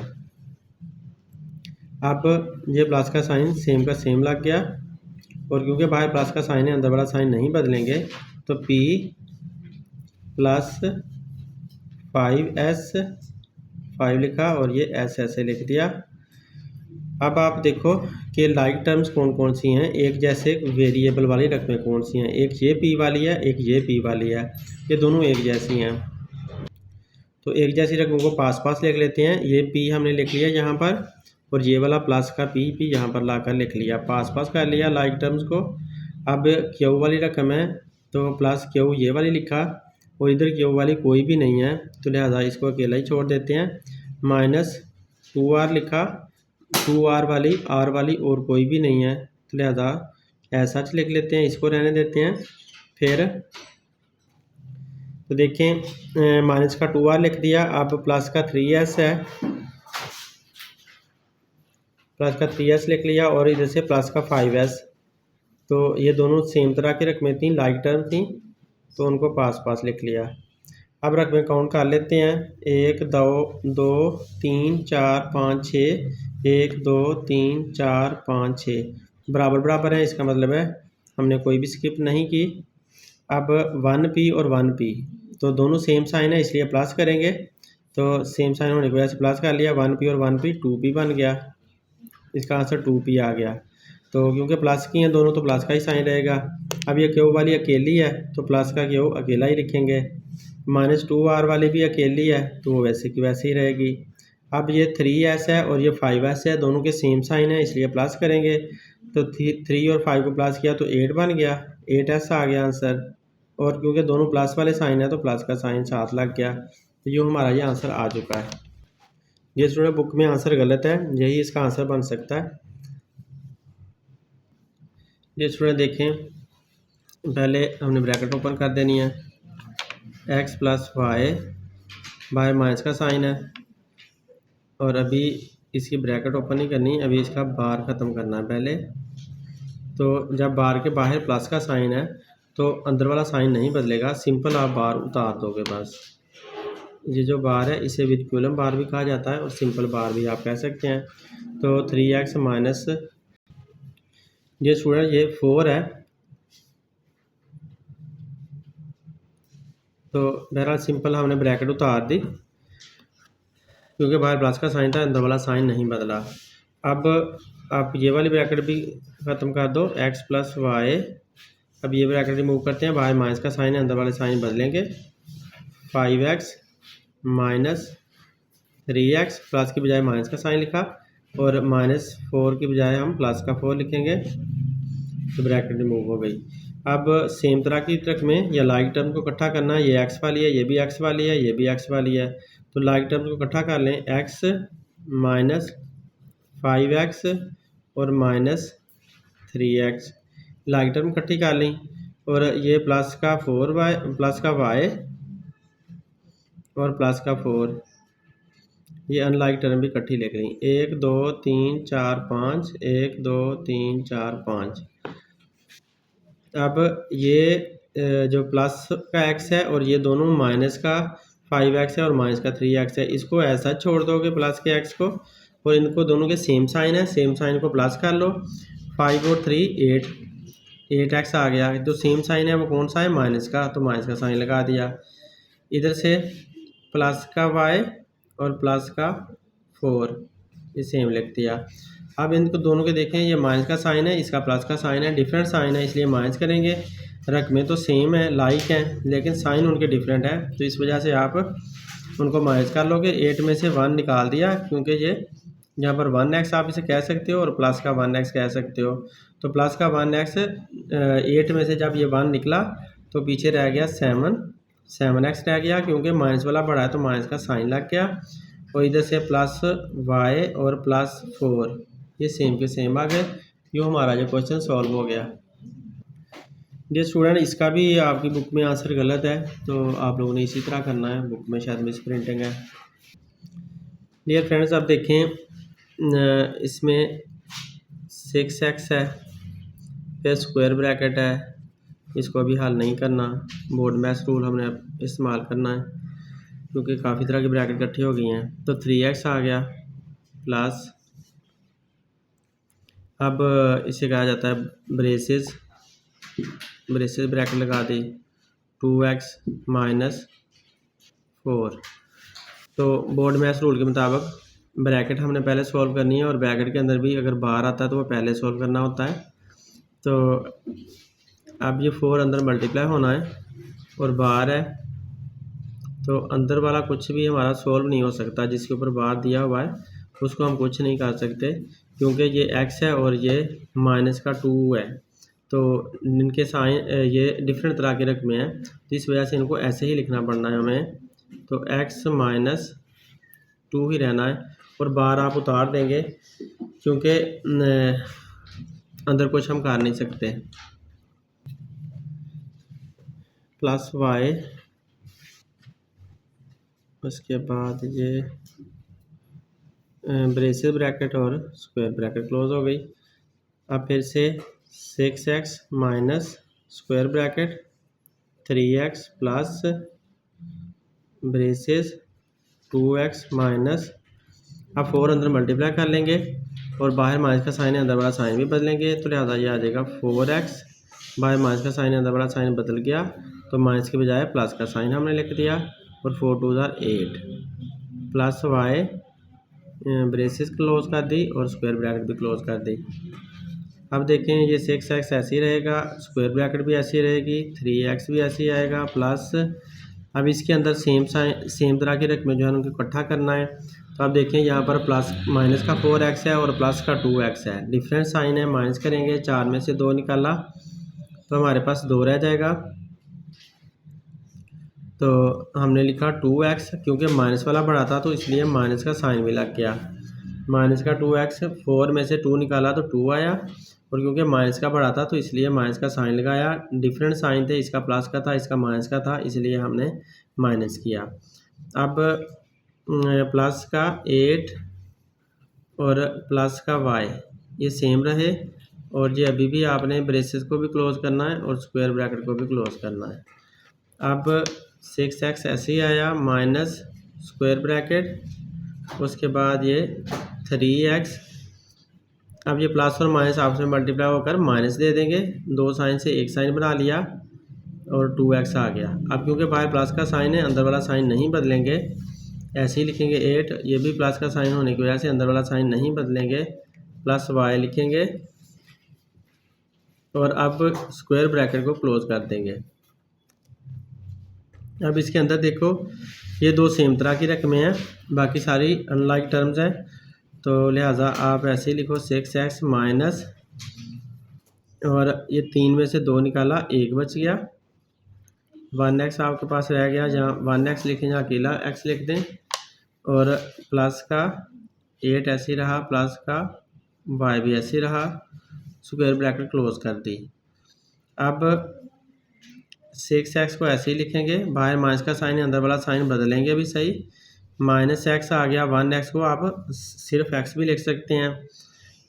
अब ये प्लस का साइन सेम का सेम लग गया और क्योंकि बाहर प्लस का साइन है अंदर वाला साइन नहीं बदलेंगे, तो P प्लस 5s 5 लिखा और ये s ऐसे लिख दिया। अब आप देखो कि लाइक टर्म्स कौन कौन सी हैं, एक जैसे वेरिएबल वाली रकमें कौन सी हैं, एक ये P वाली है, एक ये P वाली है, ये दोनों एक जैसी हैं। तो एक जैसी रकमों को पास पास लिख लेते हैं। ये P हमने लिख लिया यहाँ पर और ये वाला प्लस का P यहाँ पर लाकर लिख लिया, पास पास कर लिया लाइक टर्म्स को। अब Q वाली रकम है तो प्लस Q ये वाली लिखा और इधर Q वाली कोई भी नहीं है तो लिहाजा इसको अकेला ही छोड़ देते हैं। माइनस 2r लिखा, 2r वाली r वाली और कोई भी नहीं है तो लिहाजा ऐसा लिख लेते हैं, इसको रहने देते हैं। फिर तो देखें माइनस का 2r लिख दिया, अब प्लस का 3s है, प्लस का 3s लिख लिया और इधर से प्लस का 5s। तो ये दोनों सेम तरह की रकमें थी, लाइक टर्म थी, तो उनको पास पास लिख लिया। अब रकमें काउंट कर लेते हैं। 1 2 2 3 4 5 6, 1 2 3 4 5 6 बराबर बराबर है। इसका मतलब है हमने कोई भी स्किप नहीं की। अब 1p और 1p तो दोनों सेम साइन है, इसलिए प्लस करेंगे। तो सेम साइन होने की वजह से प्लस कर लिया। 1p और 1p 2p बन गया। इसका आंसर 2p आ गया। तो क्योंकि प्लस की हैं दोनों तो प्लस का ही साइन रहेगा। अब ये क्यू वाली अकेली है तो प्लस का क्यू अकेला ही लिखेंगे। -2r वाली भी अकेली है तो वो वैसे की वैसे ही रहेगी। अब ये 3s है और ये 5s है, दोनों के सेम साइन है इसलिए प्लस करेंगे। तो 3 और 5 को प्लस किया तो 8 बन गया, 8s आ गया आंसर। और क्योंकि दोनों प्लस वाले साइन है तो प्लस का साइन साथ लग गया। तो यूँ हमारा ये आंसर आ चुका है। ये स्टूडेंट बुक में आंसर गलत है, यही इसका आंसर बन सकता है। ये स्टूडेंट देखें, पहले हमने ब्रैकेट ओपन कर देनी है। x plus Y by minus का साइन है और अभी इसकी ब्रैकेट ओपन नहीं करनी, अभी इसका बार ख़त्म करना है पहले। तो जब बार के बाहर प्लस का साइन है तो अंदर वाला साइन नहीं बदलेगा, सिंपल आप बार उतार दोगे बस। ये जो बार है इसे विद कॉलम बार भी कहा जाता है और सिंपल बार भी आप कह सकते हैं। तो 3x माइनस, ये स्टूडेंट ये 4 है तो बहरहाल सिंपल हमने ब्रैकेट उतार दी क्योंकि बाहर प्लस का साइन था, अंदर वाला साइन नहीं बदला। अब आप ये वाली ब्रैकेट भी ख़त्म कर दो, x प्लस वाई। अब ये ब्रैकेट रिमूव करते हैं, बाहर माइनस का साइन है, अंदर वाले साइन बदलेंगे। 5x माइनस 3x, प्लस की बजाय माइनस का साइन लिखा और -4 की बजाय हम प्लस का 4 लिखेंगे तो ब्रैकेट रिमूव हो गई। अब सेम तरह की ट्रिक में या लाइक टर्म को इकट्ठा करना है, ये x वाली है, ये भी x वाली है, ये भी x वाली है। तो लाइक टर्म को इकट्ठा कर लें, x माइनस 5x और माइनस 3x लाइक टर्म इकट्ठी कर लें। और ये प्लस का 4y प्लस का y और प्लस का 4, ये अनलाइक टर्म भी इकट्ठी लिख लें। 1 2 3 4 5, 1 2 3 4 5। अब ये जो प्लस का x है और ये दोनों माइनस का 5x है और माइनस का 3x है, इसको ऐसा छोड़ दोगे प्लस के x को, और इनको दोनों के सेम साइन है, सेम साइन को प्लस कर लो। 5 और 3 8x आ गया। जो सेम साइन है वो कौन सा है, माइनस का, तो माइनस का साइन लगा दिया। इधर से प्लस का y और प्लस का 4 ये सेम लिख दिया। अब इनको दोनों के देखें, ये माइनस का साइन है, इसका प्लस का साइन है, डिफरेंट साइन है इसलिए माइनस करेंगे। रकमें तो सेम है, लाइक हैं, लेकिन साइन उनके डिफरेंट है तो इस वजह से आप उनको माइनस कर लोगे। 8 में से 1 निकाल दिया क्योंकि ये यहाँ पर 1x आप इसे कह सकते हो और प्लस का 1x कह सकते हो। तो प्लस का 1x 8 में से जब ये 1 निकला तो पीछे रह गया 7x रह गया, क्योंकि माइनस वाला बड़ा है तो माइनस का साइन लग गया। और इधर से प्लस y और प्लस 4 ये सेम के सेम आ गए। यो हमारा जो क्वेश्चन सॉल्व हो गया। ये स्टूडेंट इसका भी आपकी बुक में आंसर गलत है तो आप लोगों ने इसी तरह करना है, बुक में शायद मिस प्रिंटिंग है। डियर फ्रेंड्स, आप देखें इसमें 6x है, फिर स्क्वायर ब्रैकेट है, इसको अभी हल नहीं करना, बोर्ड मैथ्स रूल हमने इस्तेमाल करना है क्योंकि काफ़ी तरह की ब्रैकेट इकट्ठी हो गई हैं। तो 3x आ गया प्लस, अब इसे कहा जाता है ब्रेसेस ब्रैकेट लगा दी 2x माइनस 4। तो बोर्ड मैथ्स रूल के मुताबिक ब्रैकेट हमने पहले सॉल्व करनी है और ब्रैकेट के अंदर भी अगर बार आता है तो वो पहले सॉल्व करना होता है। तो अब ये 4 अंदर मल्टीप्लाई होना है और बार है तो अंदर वाला कुछ भी हमारा सॉल्व नहीं हो सकता, जिसके ऊपर बार दिया हुआ है उसको हम कुछ नहीं कर सकते क्योंकि ये x है और ये माइनस का 2 है। तो इनके साइन ये डिफरेंट तरह के रकमें हैं तो इस वजह से इनको ऐसे ही लिखना पड़ना है हमें। तो x माइनस 2 ही रहना है और बार आप उतार देंगे क्योंकि अंदर कुछ हम कर नहीं सकते। प्लस y, उसके बाद ये ब्रेसेस ब्रैकेट और स्क्वायर ब्रैकेट क्लोज हो गई। अब फिर से 6x minus square bracket 3x plus braces 2x minus, अब 4 अंदर मल्टीप्लाई कर लेंगे और बाहर माइनस का साइन है, अंदर वाला साइन भी बदलेंगे, तो लिहाजा ये आ जाएगा 4x, बाहर माइनस का साइन है, अंदर वाला साइन बदल गया, तो माइनस के बजाय प्लस का साइन हमने लिख दिया, और 4 2 8 प्लस y ब्रेसेस क्लोज कर दी और स्क्वायर ब्रैकेट भी क्लोज कर दी। अब देखें ये 6x ऐसे ही रहेगा, स्क्वायर ब्रैकेट भी ऐसी रहेगी, 3x भी ऐसे ही आएगा, प्लस अब इसके अंदर सेम तरह की रकमें जो है उनको इकट्ठा करना है। तो अब देखें यहाँ पर प्लस माइनस का 4x है और प्लस का 2x है, डिफरेंट साइन है, माइनस करेंगे, 4 में से 2 निकाला तो हमारे पास 2 रह जाएगा। तो हमने लिखा 2x, क्योंकि माइनस वाला बड़ा था तो इसलिए माइनस का साइन भी लग गया, माइनस का 2x, 4 में से 2 निकाला तो 2 आया, और क्योंकि माइनस का बड़ा था तो इसलिए माइनस का साइन लगाया, डिफरेंट साइन थे, इसका प्लस का था, इसका माइनस का था, इसलिए हमने माइनस किया। अब प्लस का 8 और प्लस का y ये सेम रहे, और ये अभी भी आपने ब्रेसेस को भी क्लोज करना है और स्क्वायर ब्रैकेट को भी क्लोज करना है। अब 6x ऐसे ही आया, माइनस स्क्वायर ब्रैकेट, उसके बाद ये 3x, अब ये प्लस और माइनस आपस में मल्टीप्लाई होकर माइनस दे देंगे, 2 साइन से एक साइन बना लिया और 2x आ गया। अब क्योंकि बाहर प्लस का साइन है, अंदर वाला साइन नहीं बदलेंगे, ऐसे ही लिखेंगे 8, ये भी प्लस का साइन होने की वजह से अंदर वाला साइन नहीं बदलेंगे, प्लस y लिखेंगे, और अब स्क्वायर ब्रैकेट को क्लोज कर देंगे। अब इसके अंदर देखो ये 2 सेम तरह की रकमें हैं, बाकी सारी अनलाइक टर्म्स हैं, तो लिहाजा आप ऐसे ही लिखो 6x माइनस, और ये 3 में से 2 निकाला, 1 बच गया, 1x आपके पास रह गया, जहाँ 1x लिखें जहाँ अकेला x लिख दें, और प्लस का 8 ऐसे ही रहा, प्लस का y भी ऐसे ही रहा, स्क्वायर ब्रैकेट क्लोज कर दी। अब 6x को ऐसे ही लिखेंगे, बाहर माइनस का साइन है, अंदर वाला साइन बदलेंगे भी सही, माइनस x आ गया, 1x को आप सिर्फ x भी लिख सकते हैं,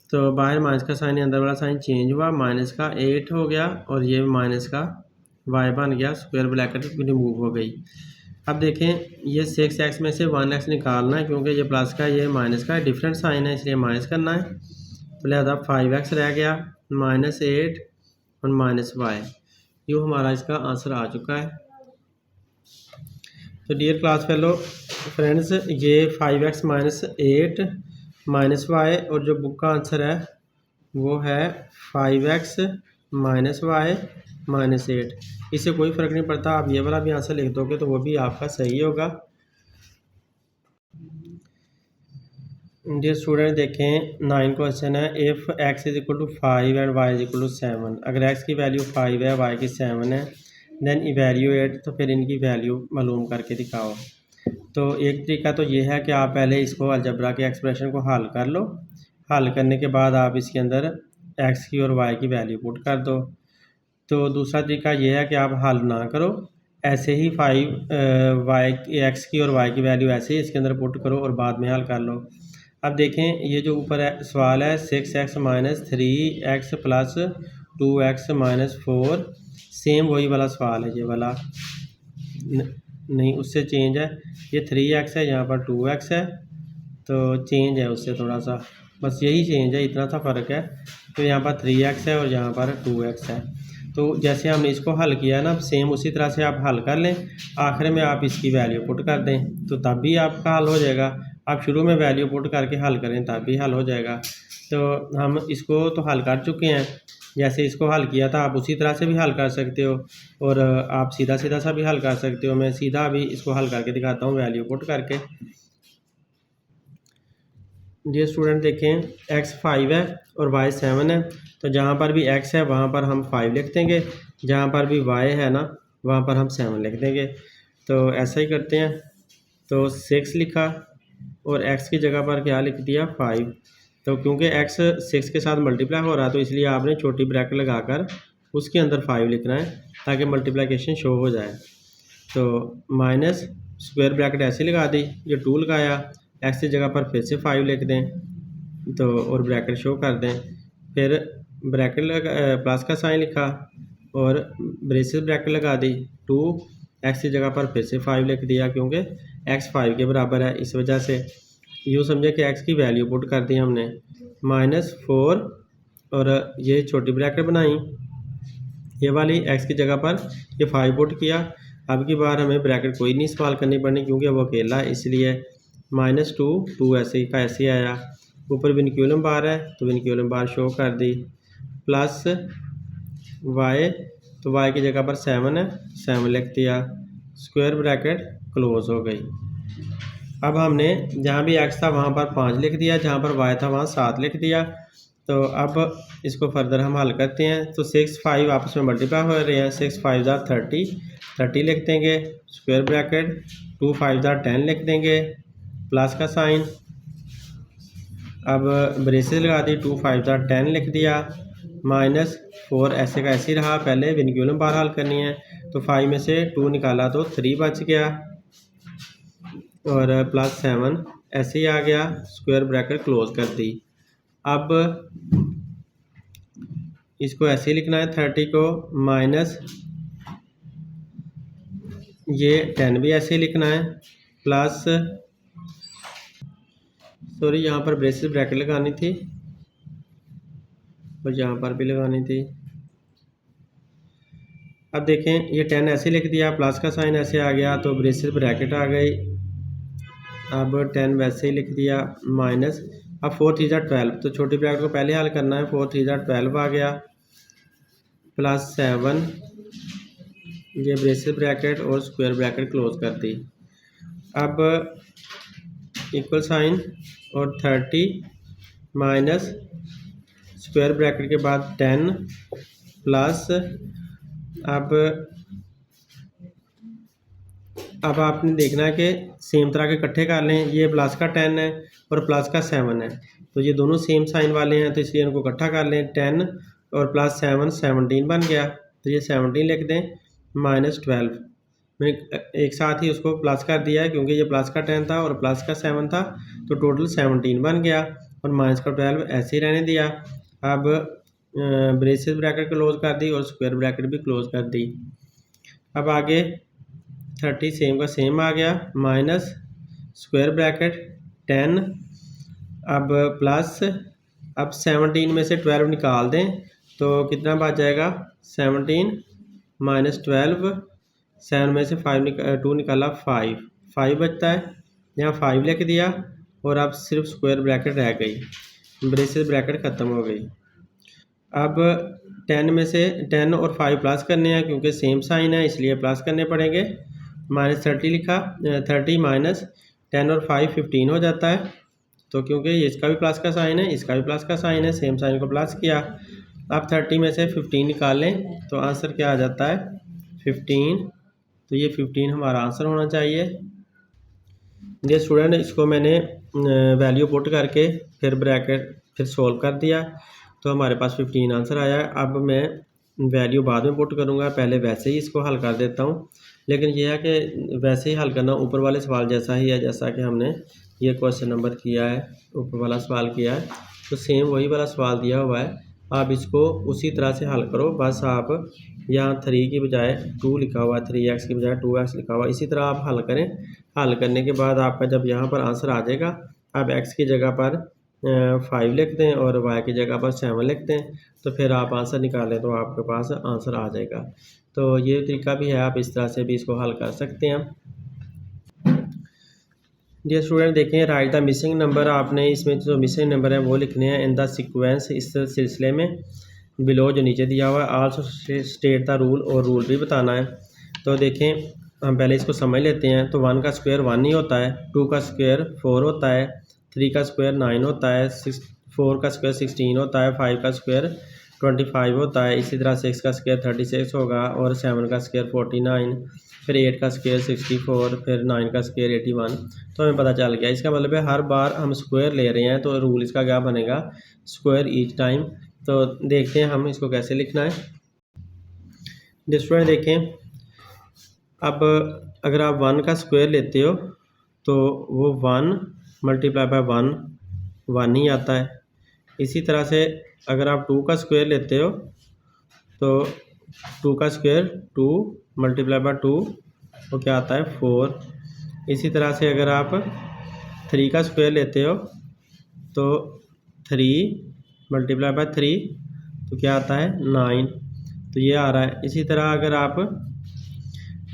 तो बाहर माइनस का साइन है, अंदर वाला साइन चेंज हुआ, माइनस का 8 हो गया, और ये माइनस का y बन गया, स्क्वायर ब्रैकेट रिमूव हो गई। अब देखें ये 6x में से 1x निकालना है, क्योंकि ये प्लस का ये माइनस का डिफरेंट साइन है, इसलिए माइनस करना है, तो लिहाजा 5x रह गया, -8 और -y, ये हमारा इसका आंसर आ चुका है। तो डियर क्लास फेलो फ्रेंड्स, ये 5x -8 -y, और जो बुक का आंसर है वो है 5x -y -8, इससे कोई फ़र्क नहीं पड़ता, आप ये वाला भी आंसर लिख दोगे तो वो भी आपका सही होगा। डियर स्टूडेंट देखें 9 क्वेश्चन है, if x is equal to 5 and y is equal to 7, अगर x की वैल्यू 5 है, y की 7 है, देन इवेल्यूएट, तो फिर इनकी वैल्यू मालूम करके दिखाओ। तो एक तरीका तो ये है कि आप पहले इसको अलजबरा के एक्सप्रेशन को हल कर लो, हल करने के बाद आप इसके अंदर x की और y की वैल्यू पुट कर दो। तो दूसरा तरीका ये है कि आप हल ना करो, ऐसे ही 5 x की और y की वैल्यू ऐसे ही इसके अंदर पुट करो और बाद में हल कर लो। अब देखें ये जो ऊपर है सवाल है 6x minus 3x plus 2x minus 4, same वही वाला सवाल है, ये वाला नहीं उससे चेंज है, ये 3x है, यहाँ पर 2x है, तो चेंज है उससे थोड़ा सा, बस यही चेंज है, इतना सा फ़र्क है, तो यहाँ पर 3x है और यहाँ पर 2x है। तो जैसे हमने इसको हल किया ना, सेम उसी तरह से आप हल कर लें, आखिर में आप इसकी वैल्यू पुट कर दें तो तब भी आपका हल हो जाएगा। आप शुरू में वैल्यू पुट करके हल करें तब भी हल हो जाएगा। तो हम इसको तो हल कर चुके हैं, जैसे इसको हल किया था आप उसी तरह से भी हल कर सकते हो, और आप सीधा सीधा सा भी हल कर सकते हो। मैं सीधा अभी इसको हल करके दिखाता हूँ वैल्यू पुट करके। जी स्टूडेंट देखें x 5 है और y 7 है, तो जहाँ पर भी x है वहाँ पर हम 5 लिख देंगे, जहाँ पर भी y है ना वहाँ पर हम 7 लिख देंगे। तो ऐसा ही करते हैं, तो 6 लिखा और x की जगह पर क्या लिख दिया 5। तो क्योंकि x 6 के साथ मल्टीप्लाई हो रहा है तो इसलिए आपने छोटी ब्रैकेट लगाकर उसके अंदर 5 लिखना है ताकि मल्टीप्लिकेशन शो हो जाए। तो माइनस स्क्वायर ब्रैकेट ऐसे लगा दी, ये 2 लगाया, x की जगह पर फिर से 5 लिख दें तो और ब्रैकेट शो कर दें, फिर ब्रैकेट लगा प्लस का साइन लिखा और ब्रेसेस ब्रैकेट लगा दी 2 एक्स की जगह पर फिर से 5 लिख दिया क्योंकि एक्स 5 के बराबर है, इस वजह से यूँ समझे कि एक्स की वैल्यू पुट कर दी हमने -4 और ये छोटी ब्रैकेट बनाई, ये वाली एक्स की जगह पर ये 5 पुट किया। अब की बार हमें ब्रैकेट कोई नहीं इस्तेमाल करनी पड़नी क्योंकि वो अकेला है, इसलिए -2 ऐसे का ऐसे आया। ऊपर विनक्यूलम बार है तो विनक्यूलम बार शो कर दी, प्लस वाई, तो वाई की जगह पर 7 है, 7 लिख दिया, स्क्वायर ब्रैकेट क्लोज हो गई। अब हमने जहाँ भी एक्स था वहाँ पर 5 लिख दिया, जहाँ पर वाई था वहाँ 7 लिख दिया। तो अब इसको फर्दर हम हल करते हैं। तो 6 5 आपस में मल्टीप्लाई हो रहे हैं, 6 5 ज़ा 30 लिख देंगे, स्क्वायर ब्रैकेट 2 5 ज़ा 10 लिख देंगे, प्लस का साइन, अब ब्रेसेस लगा दी, 2 5 ज़ा 10 लिख दिया, -4 ऐसे का ऐसे ही रहा। पहले विनक्यूलम बार हल करनी है, तो 5 में से 2 निकाला तो 3 बच गया और +7 ऐसे ही आ गया, स्क्वायर ब्रैकेट क्लोज कर दी। अब इसको ऐसे ही लिखना है, 30 को माइनस ये 10 भी ऐसे ही लिखना है, प्लस सॉरी यहाँ पर ब्रेसेस ब्रैकेट लगानी थी और यहाँ पर भी लगानी थी। अब देखें ये 10 ऐसे लिख दिया, प्लस का साइन ऐसे आ गया तो ब्रेसेस ब्रैकेट आ गई। अब 10 वैसे ही लिख दिया माइनस, अब 4 3 ज़ा 12, तो छोटी ब्रैकेट को पहले हल करना है, 4 3 ज़ा 12 आ गया, +7 ये ब्रेसेस ब्रैकेट और स्क्वायर ब्रैकेट क्लोज कर दी। अब इक्वल साइन और 30 माइनस स्क्वायर ब्रैकेट के बाद 10 प्लस, अब आपने देखना है कि सेम तरह के इकट्ठे कर लें। ये प्लस का 10 है और प्लस का 7 है, तो ये दोनों सेम साइन वाले हैं तो इसलिए इनको इकट्ठा कर लें। 10 और +7 17 बन गया, तो ये 17 लिख दें, -12 मैंने एक साथ ही उसको प्लस कर दिया है क्योंकि ये प्लस का 10 था और प्लस का 7 था, तो टोटल 17 बन गया और माइनस का 12 ऐसे ही रहने दिया। अब ब्रेसेस ब्रैकेट क्लोज कर दी और स्क्वायर ब्रैकेट भी क्लोज कर दी। अब आगे 30 सेम का सेम आ गया, माइनस स्क्वायर ब्रैकेट 10, अब प्लस, अब 17 में से 12 निकाल दें तो कितना बच जाएगा, 17 -12, 7 में से 2 निकाला 5 बचता है, यहाँ 5 लिख दिया और अब सिर्फ स्क्वायर ब्रैकेट रह गई, ब्रेसेस ब्रैकेट ख़त्म हो गई। अब 10 में से 10 और 5 प्लस करने हैं क्योंकि सेम साइन है इसलिए प्लस करने पड़ेंगे, -30 लिखा, 30 माइनस 10 और 5 15 हो जाता है, तो क्योंकि इसका भी प्लस का साइन है इसका भी प्लस का साइन है, सेम साइन को प्लस किया। अब 30 में से 15 निकाल लें तो आंसर क्या आ जाता है, 15, तो ये 15 हमारा आंसर होना चाहिए। ये स्टूडेंट, इसको मैंने वैल्यू पुट करके फिर ब्रैकेट फिर सोल्व कर दिया तो हमारे पास 15 आंसर आया है। अब मैं वैल्यू बाद में पुट करूँगा, पहले वैसे ही इसको हल कर देता हूँ, लेकिन यह है कि वैसे ही हल करना ऊपर वाले सवाल जैसा ही है, जैसा कि हमने ये क्वेश्चन नंबर किया है, ऊपर वाला सवाल किया है तो सेम वही वाला सवाल दिया हुआ है, आप इसको उसी तरह से हल करो। बस आप यहाँ 3 की बजाय 2 लिखा हुआ है, 3x की बजाय 2x लिखा हुआ है, इसी तरह आप हल करें। हल करने के बाद आपका जब यहाँ पर आंसर आ जाएगा, आप x की जगह पर 5 लिख दें और y की जगह पर 7 लिख दें, तो फिर आप आंसर निकालें तो आपके पास आंसर आ जाएगा। तो ये तरीका भी है, आप इस तरह से भी इसको हल कर सकते हैं। डियर स्टूडेंट, देखें राइट द मिसिंग नंबर, आपने इसमें जो मिसिंग नंबर है वो लिखने हैं इन द सीक्वेंस, इस सिलसिले में बिलो जो नीचे दिया हुआ है। आल्सो स्टेट द रूल, और रूल भी बताना है। तो देखें हम पहले इसको समझ लेते हैं। तो 1 का स्क्वायर 1 ही होता है, 2 का स्क्वायर 4 होता है, 3 का स्क्वायर 9 होता है, 4 का स्क्वायर 16 होता है, 5 का स्क्वायर 25 होता है, इसी तरह 6 का स्क्वायर 36 होगा और 7 का स्क्वायर 49, फिर 8 का स्क्वायर 64, फिर 9 का स्क्वायर 81। तो हमें पता चल गया, इसका मतलब है हर बार हम स्क्वायर ले रहे हैं तो रूल इसका क्या बनेगा, स्क्वायर ईच टाइम। तो देखते हैं हम इसको कैसे लिखना है। स्टूडेंट देखें, अब अगर आप 1 का स्क्वायर लेते हो तो वो 1 मल्टीप्लाई बाय 1 ही आता है। इसी तरह से अगर आप 2 का स्क्वायर लेते हो तो 2 का स्क्वायर 2 मल्टीप्लाई बाय 2 वो क्या आता है 4। इसी तरह से अगर आप 3 का स्क्वायर लेते हो तो 3 मल्टीप्लाई बाय 3 तो क्या आता है 9, तो ये आ रहा है। इसी तरह अगर आप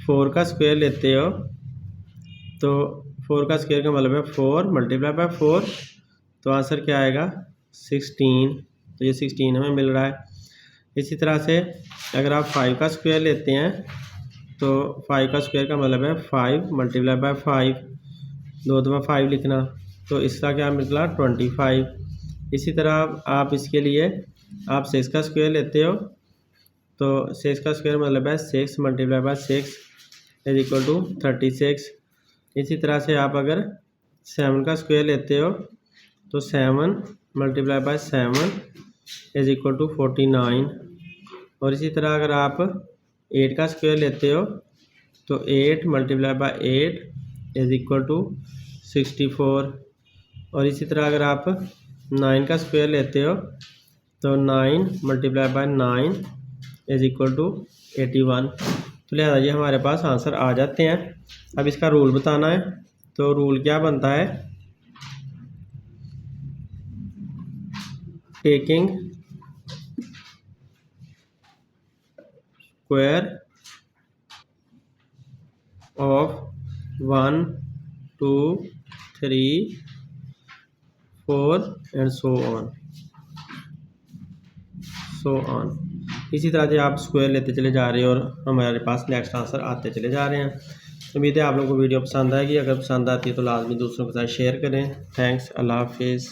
4 का स्क्वायर लेते हो तो 4 का स्क्वायर का मतलब है 4 मल्टीप्लाई बाय 4, तो आंसर क्या आएगा 16, तो ये 16 हमें मिल रहा है। इसी तरह से अगर आप 5 का स्क्वायर लेते हैं तो 5 का स्क्वायर का मतलब है 5 मल्टीप्लाई बाय 5, 2 दफ़ा 5 लिखना, तो इसका क्या निकला 25। इसी तरह आप इसके लिए आप 6 का स्क्वायर लेते हो तो 6 का स्क्वायर मतलब है 6 multiply by 6 is equal to 36। इसी तरह से आप अगर 7 का स्क्वायर लेते हो तो 7 multiply by 7 is equal to 49। और इसी तरह अगर आप 8 का स्क्वायर लेते हो तो 8 multiply by 8 is equal to 64। और इसी तरह अगर आप 9 का स्क्वायर लेते हो तो 9 multiply by 9 is equal to 81। तो लिहाजा ये हमारे पास आंसर आ जाते हैं। अब इसका रूल बताना है, तो रूल क्या बनता है, taking square of 1 2 3 4 and so on. इसी तरह से आप स्क्वायर लेते चले जा रहे हो और हमारे पास नेक्स्ट आंसर आते चले जा रहे हैं। उम्मीद है आप लोगों को वीडियो पसंद आएगी। अगर पसंद आती है तो लाजमी दूसरों के साथ शेयर करें। थैंक्स, अल्लाह हाफिज़।